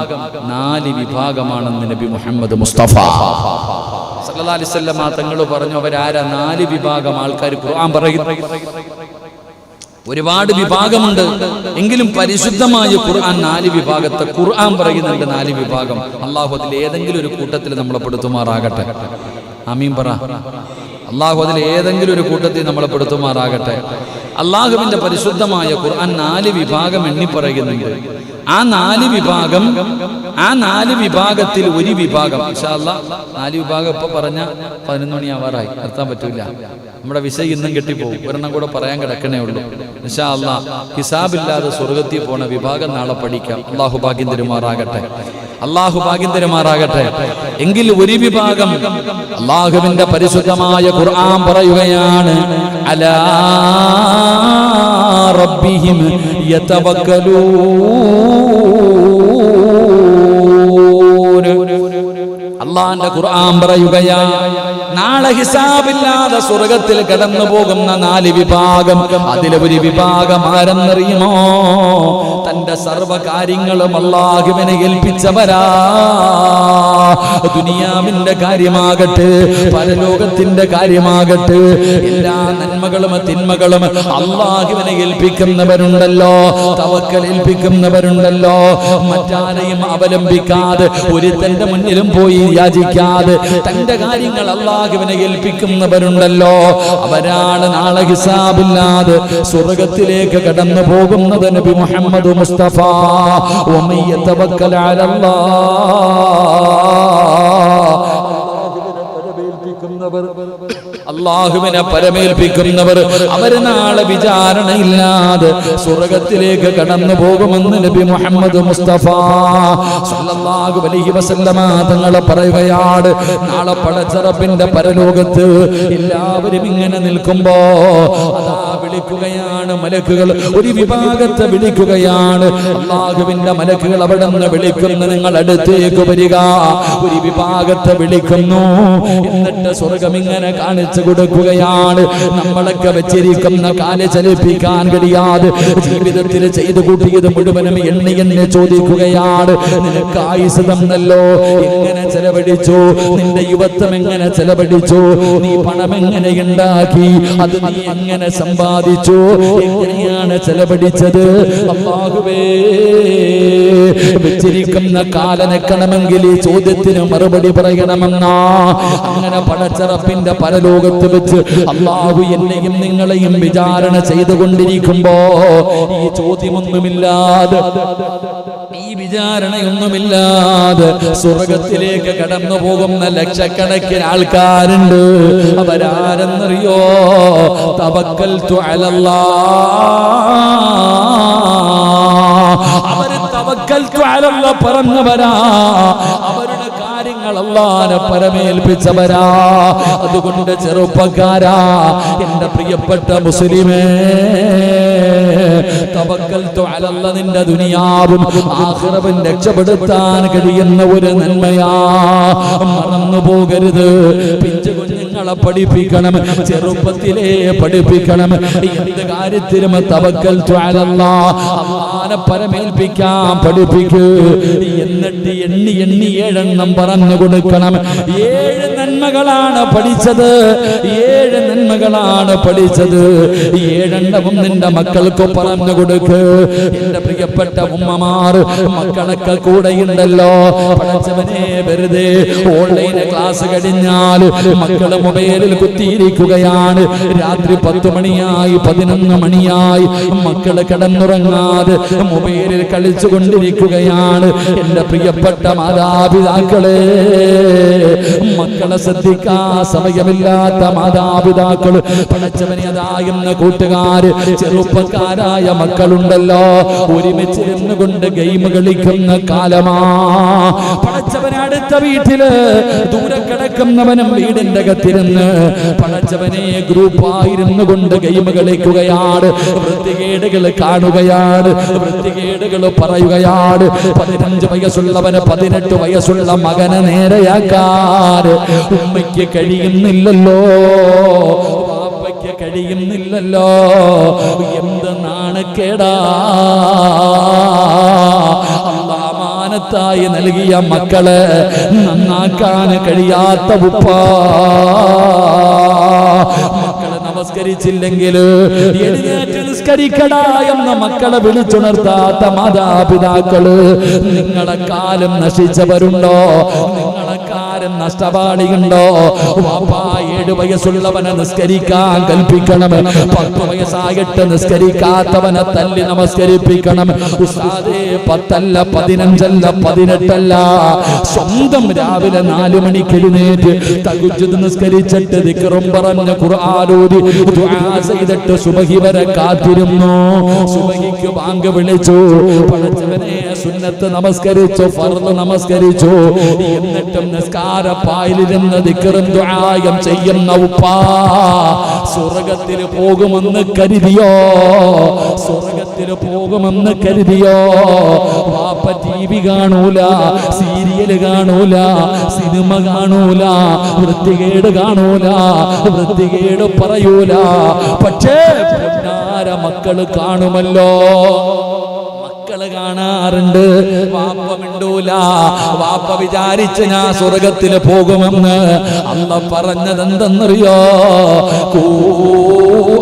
4 വിഭാഗമാണെന്ന് നബി മുഹമ്മദ് മുസ്തഫ സല്ലല്ലാഹു അലൈഹി വസല്ലം തങ്ങൾ പറഞ്ഞു. അവരാരാ? 4 വിഭാഗം ആൾക്കാർ. ഖുർആൻ പറയുന്നു ഒരുപാട് വിഭാഗമുണ്ട്, എങ്കിലും പരിശുദ്ധമായ ഖുർആൻ 4 വിഭാഗത്തെ ഖുർആൻ പറയുന്നുണ്ട്. 4 വിഭാഗം. അള്ളാഹു അതിൽ ഏതെങ്കിലും ഒരു കൂട്ടത്തിൽ നമ്മളെ പെടുത്തുമാറാകട്ടെ. ആമീൻ പറ. അള്ളാഹു അതിൽ ഏതെങ്കിലും ഒരു കൂട്ടത്തിൽ നമ്മളെ പെടുത്തുമാറാകട്ടെ. അള്ളാഹുവിന്റെ പരിശുദ്ധമായ ഖുർആൻ 4 വിഭാഗം എണ്ണി പറയുന്നുണ്ട്. ആ 4 വിഭാഗത്തിൽ ഒരു വിഭാഗം, ഇൻഷാ അല്ലാഹ് 4 വിഭാഗം ഇപ്പൊ പറഞ്ഞ 11 മണിയാവാറായി, നിർത്താൻ പറ്റൂല. നമ്മുടെ വിഷയം ഇന്നും കെട്ടിപ്പോകും. ഒരെണ്ണം കൂടെ പറയാൻ കിടക്കണേ ഉള്ളൂ. ഇൻഷാ അല്ലാഹ് ഹിസാബില്ലാതെ സ്വർഗത്തിൽ പോണ വിഭാഗം നാളെ പഠിക്കാം. അള്ളാഹു ഭാഗ്യം തരുമാറാകട്ടെ. എങ്കിൽ ഒരു വിഭാഗം അള്ളാഹുവിന്റെ പരിശുദ്ധമായ ഖുർആൻ പറയുകയാണ്, അലാ റബ്ബിഹിം യതവക്കലൂൻ. അള്ളാന്റെ ഖുർആൻ പറയുകയാ, നാളെ ഹിസാബില്ലാതെ സ്വർഗത്തിൽ കടന്നു പോകുന്ന 4 വിഭാഗം. അതിലെ ഒരു വിഭാഗം ആരെന്നറിയുമോ? തന്റെ സർവകാര്യങ്ങളും അല്ലാഹുവിനെ ഏൽപ്പിച്ചവരാ. ദുനിയാവിന്റെ കാര്യമാകട്ടെ, പരലോകത്തിന്റെ കാര്യമാകട്ടെ, എല്ലാ നന്മകളും തിന്മകളും അല്ലാഹുവിനെ ഏൽപ്പിക്കുന്നവരുണ്ടല്ലോ, തവക്കൽ ഏൽപ്പിക്കുന്നവരുണ്ടല്ലോ. മറ്റാരെയും അവലംബിക്കാതെ, ഒരുത്തന്റെ മുന്നിലും പോയി യാചിക്കാതെ തന്റെ കാര്യങ്ങൾ അല്ലാഹുവിനെ ഏൽപ്പിക്കുന്നവരുണ്ടല്ലോ. അവരാണ് നാളെ ഹിസാബില്ലാതെ സ്വർഗത്തിലേക്ക് കടന്നു പോകുന്നത്. നബി മുഹമ്മദ് മുസ്തഫ വമൻ യതവക്കൽ അല്ലാഹുവിനെ പരമേൽപ്പിക്കുന്നവർ അവർ നാളെ വിചാരണയില്ലാതെ സ്വർഗത്തിലേക്ക് കടന്നു പോകുമെന്ന് നബി മുഹമ്മദ് മുസ്തഫ സല്ലല്ലാഹു അലൈഹി വസല്ലമ തങ്ങൾ പറയുകയാണ്. നാളെ പടച്ച റബ്ബിന്റെ പരലോകത്ത് എല്ലാവരും ഇങ്ങനെ നിൽക്കുമ്പോ അതാ വിളിക്കുകയാണ് മലക്കുകൾ. ഒരു വിഭാഗത്തെ വിളിക്കുകയാണ്. അല്ലാഹുവിന്റെ മലക്കുകൾ അവിടെ നിന്ന് വിളിക്കുന്നു, നിങ്ങൾ അടുത്തേക്ക് വരിക. ഒരു വിഭാഗത്തെ വിളിക്കുന്നു. എന്നിട്ട് സ്വർഗം ഇങ്ങനെ കാണിച്ചു കൊടുക്കുകയാണ്. നമ്മളൊക്കെ വെച്ചിരിക്കുന്ന കാല് ചലിപ്പിക്കാൻ കഴിയാതെ ജീവിതത്തിൽ ചെയ്തു കൂട്ടിയത് മുഴുവനും എണ്ണി ചോദിക്കുകയാണ്. നിനക്ക് ആയുസ് തന്നല്ലോ, എങ്ങനെ ചെലവഴിച്ചു? നിന്റെ യുവത്വം എങ്ങനെ ചെലവഴിച്ചു? നീ പണം എങ്ങനെ ഉണ്ടാക്കി? അത് നീ എങ്ങനെ സമ്പാദിച്ചു? എങ്ങനെയാണ് ചെലവഴിച്ചത്? അല്ലാഹുവേ, വെച്ചിരിക്കുന്ന കാലനക്കണമെങ്കിൽ ഈ ചോദ്യത്തിന് മറുപടി പറയണമെന്നാ. അങ്ങനെ പടച്ച റബ്ബിന്റെ പരലോകത്ത് വെച്ച് അല്ലാഹു എന്നെയും നിങ്ങളെയും വിചാരണ ചെയ്തുകൊണ്ടിരിക്കുമ്പോ ഈ ചോദ്യമൊന്നുമില്ലാതെ, ഈ വിചാരണയൊന്നുമില്ലാതെ സ്വർഗത്തിലേക്ക് കടന്നു പോകുന്ന ലക്ഷക്കണക്കിന് ആൾക്കാരുണ്ട്. അവരാരെന്നറിയോ? തവക്കൽതു അലല്ലാഹ്. അവര് തവക്കൽതു അലല്ലാഹ് പറഞ്ഞവരാ. അവരുടെ കാര്യങ്ങൾ അല്ലാഹുവിനെ പരമേൽപ്പിച്ചവരാ. അതുകൊണ്ട് ചെറുപ്പക്കാരാ, എന്റെ പ്രിയപ്പെട്ട മുസ്ലിമേ, തവക്കൽതു അലല്ലാഹ് നിന്റെ ദുനിയാവും ആഖിറവും രക്ഷപ്പെടുത്താൻ കഴിയുന്ന ഒരു നന്മയാ. മറന്നു പോകരുത്. പിഞ്ചു കുഞ്ഞുങ്ങളെ പഠിപ്പിക്കണം, ചെറുപ്പത്തിലേ പഠിപ്പിക്കണം. എന്ത് കാര്യത്തിലും തവക്കൽതു അലല്ലാഹ്, അല്ലാഹുവിനെ പരമേൽപ്പിക്കാൻ പഠിപ്പിക്കൂ. എന്നിട്ട് എണ്ണി 7 പറഞ്ഞു കൊടുക്കണം. 7 നന്മകളാണ് പഠിച്ചത്. 7 നന്മകളാണ് പഠിച്ചത്. 7 നിന്റെ മക്കൾക്ക് പറഞ്ഞു കൊടുക്ക്. എന്റെ പ്രിയപ്പെട്ട ഉമ്മമാർ, മക്കളൊക്കെ കൂടെയുണ്ടല്ലോ. പഠിച്ചവനെ, വെറുതെ ഓൺലൈൻ ക്ലാസ് കഴിഞ്ഞാൽ മക്കള് മൊബൈലിൽ കുത്തിയിരിക്കുകയാണ്. രാത്രി 10 മണിയായി 11 മണിയായി മക്കള് കിടന്നുറങ്ങാതെ മൊബൈലിൽ കളിച്ചു കൊണ്ടിരിക്കുകയാണ്. എന്റെ പ്രിയപ്പെട്ട മാതാപിതാക്കളെ, മക്കളെ ശ്രദ്ധിക്കാൻ സമയമില്ലാത്ത മാതാപിതാക്കൾ, പടച്ചവനെ അതായെന്ന കൂട്ടുകാര്, ചെറുപ്പക്കാരായ മക്കളുണ്ടല്ലോ, ഒരുമിച്ചിരുന്നു കൊണ്ട് ഗെയിം കളിക്കുന്ന കാലമാ. പടച്ചവനെ അടുത്ത വീട്ടില് ദൂരെ കിടക്കുന്നവനും വീടിന്റെ അകത്തിരുന്ന് പടച്ചവനെ ഗ്രൂപ്പായിരുന്നു കൊണ്ട് ഗെയിം കളിക്കുകയാണ്. വൃത്തികേടുകൾ കാണുകയാണ്, വൃത്തികേടുകൾ പറയുകയാണ്. 15 വയസ്സുള്ളവന് 18 വയസ്സുള്ള മകനെ നേരെയാക്കാൻ ഉമ്മയ്ക്ക് കഴിയുന്നില്ലല്ലോ, വാപ്പയ്ക്ക് കഴിയുന്നില്ലല്ലോ. എന്ത് നാണക്കേടാ! അമാനത്തായി നൽകിയ മക്കളെ നന്നാക്കാൻ കഴിയാത്ത ഉപ്പ. മക്കളെ നമസ്കരിച്ചില്ലെങ്കിൽ എഴുന്നേറ്റ് നിസ്കരിക്കടാ എന്ന മക്കളെ വിളിച്ചുണർത്താത്ത മാതാപിതാക്കള്, നിങ്ങളെ കാലം നശിച്ചവരുണ്ടോ? നിങ്ങളെ കാലം നഷ്ടപാടിയുണ്ടോ? വാപ്പാ 7 വയസ്സുള്ളവനെ നിസ്കരിക്കാൻ കൽപ്പിക്കണം, 10 വയസ്സായിട്ട് നിസ്കരിക്കാത്തവനെ തല്ലി നമസ്കരിപ്പിക്കണം. ഉസ്താദേ 10 അല്ല 15 അല്ല 18 അല്ല, സ്വന്തം രാവിലെ 4 മണിക്ക് എഴുന്നേറ്റ് തഹജ്ജുദ് നിസ്കരിച്ചിട്ട് ദിക്റും പറഞ്ഞ് ഖുർആൻ ഓതി ദുആ ചെയ്തിട്ട് സുബഹി വരെ കാത്തിരുന്നു. സുബഹിക്ക് ബാങ്ക് വിളിച്ചു, പടച്ചവനെ സുന്നത്ത് നമസ്കരിച്ചു, ഫർദ് നമസ്കരിച്ചു, എന്നിട്ടും നിസ്കാരപ്പായിലിരുന്ന് ദിക്റും ദുആയും ചെയ്യുന്ന ഉപ്പാ സ്വർഗ്ഗത്തിൽ പോകുമെന്ന് കരുതിയോ? സ്വർഗ്ഗത്തിൽ പോകുമെന്ന് കരുതിയോ? വാപ്പ ടിവി കാണൂല, സീരിയൽ കാണൂല, സിനിമ കാണൂല, വൃത്തികേട് കാണൂല, വൃത്തികേട് പറയൂല. പക്ഷേ പൊന്നാര മക്കള് കാണുമല്ലോ, മക്കള് കാണാറുണ്ട്. വാപ്പ മിണ്ടൂല, വാപ്പ വിചാരിച്ച് ഞാൻ സ്വർഗത്തിൽ പോകുമെന്ന്. അല്ല പറഞ്ഞത് എന്തെന്നറിയോ? ഖൂ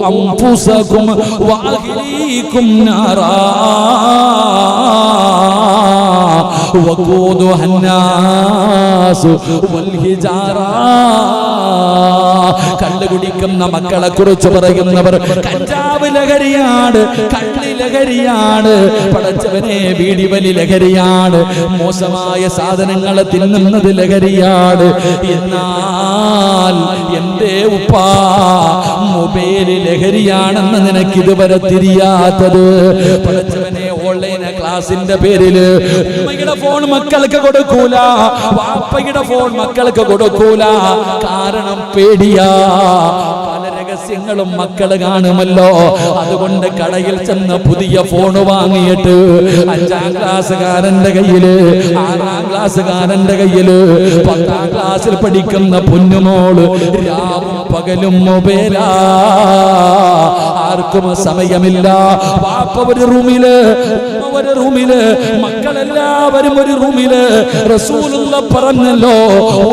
അൻഫുസകും വഅഹ്ലീകും നാറാ വഖൂദുഹ അന്നാസു വൽ ഹിജാറാ. കള്ള് കുടിക്കുന്ന മക്കളെ കുറിച്ച് പറയുന്നവർ കഞ്ചാവ് ലഹരിയാണ്, കള്ളി ലഹരിയാണ്, പടച്ചവനെ വീടിവലി ലഹരിയാണ്, മോശമായ സാധനങ്ങളെ തിന്നുന്നത് ലഹരിയാണ്. എന്നാൽ എന്റെ ഉപ്പാ മൊബൈല് ലഹരിയാണെന്ന് നിനക്ക് ഇതുവരെ തിരിയാത്തത്? പടച്ചവനെ ഓൺലൈൻ ക്ലാസിന്റെ പേരില് ഉമ്മയുടെ ഫോൺ മക്കൾക്ക് കൊടുക്കൂല, വാപ്പയുടെ ഫോൺ മക്കൾക്ക് കൊടുക്കൂല. കാരണം പേടിയാ, പല രഹസ്യങ്ങളും മക്കള് കാണുമല്ലോ. അതുകൊണ്ട് കടയിൽ ചെന്ന് പുതിയ ഫോൺ വാങ്ങിയിട്ട് 5ാം ക്ലാസ്സുകാരന്റെ കയ്യില്, 6ാം ക്ലാസ്സുകാരന്റെ കയ്യില്, 10ാം ക്ലാസ്സിൽ പഠിക്കുന്ന പൊന്നുമോള് രാവും പകലും മൊബൈലാ. ആർക്കും സമയമില്ല. വാപ്പ ഒരു റൂമില്, ഒരു റൂമില്, മക്കളെല്ലാവരും ഒരു റൂമില്. റസൂലുള്ള പറഞ്ഞല്ലോ,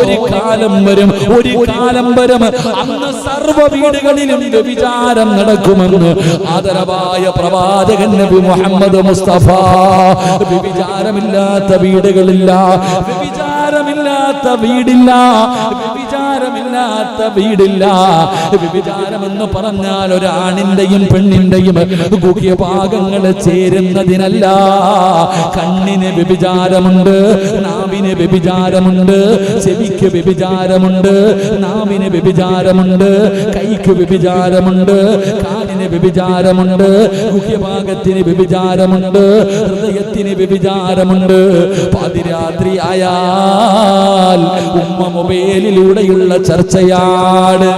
ഒരു കാലം വരും, ഒരു കാലം വരും അന്ന് സർവ്വ വീടുകളിലും വ്യഭിചാരം നടക്കുമെന്ന് ആദരവായ പ്രവാചകൻ നബി മുഹമ്മദ് മുസ്തഫ. വ്യഭിചാരമില്ലാത്ത വീടുകളില്ല, വ്യഭിചാരമില്ലാത്ത വീടില്ല, വ്യഭിചാരമില്ലാത്ത വീടില്ല. വ്യഭിചാരമെന്ന് പറഞ്ഞാൽ ഒരാണിന്റെയും പെണ്ണിന്റെയും ഗുഹ്യഭാഗങ്ങൾ ചേരുന്നതിനല്ല. കണ്ണിന് വ്യഭിചാരമുണ്ട്, നാവിന് വ്യഭിചാരമുണ്ട്, ചെവിക്ക് വ്യഭിചാരമുണ്ട്, നാവിന് വ്യഭിചാരമുണ്ട്, കൈക്ക് വ്യഭിചാരമുണ്ട്, കാലിന് വ്യഭിചാരമുണ്ട്, ഗുഹ്യഭാഗത്തിന് വ്യഭിചാരമുണ്ട്, ഹൃദയത്തിന് വ്യഭിചാരമുണ്ട്. പാതിരാത്രി ആയാൽ ഉമ്മ മൊബൈലിലൂടെയുള്ള ചർച്ചയാണ്.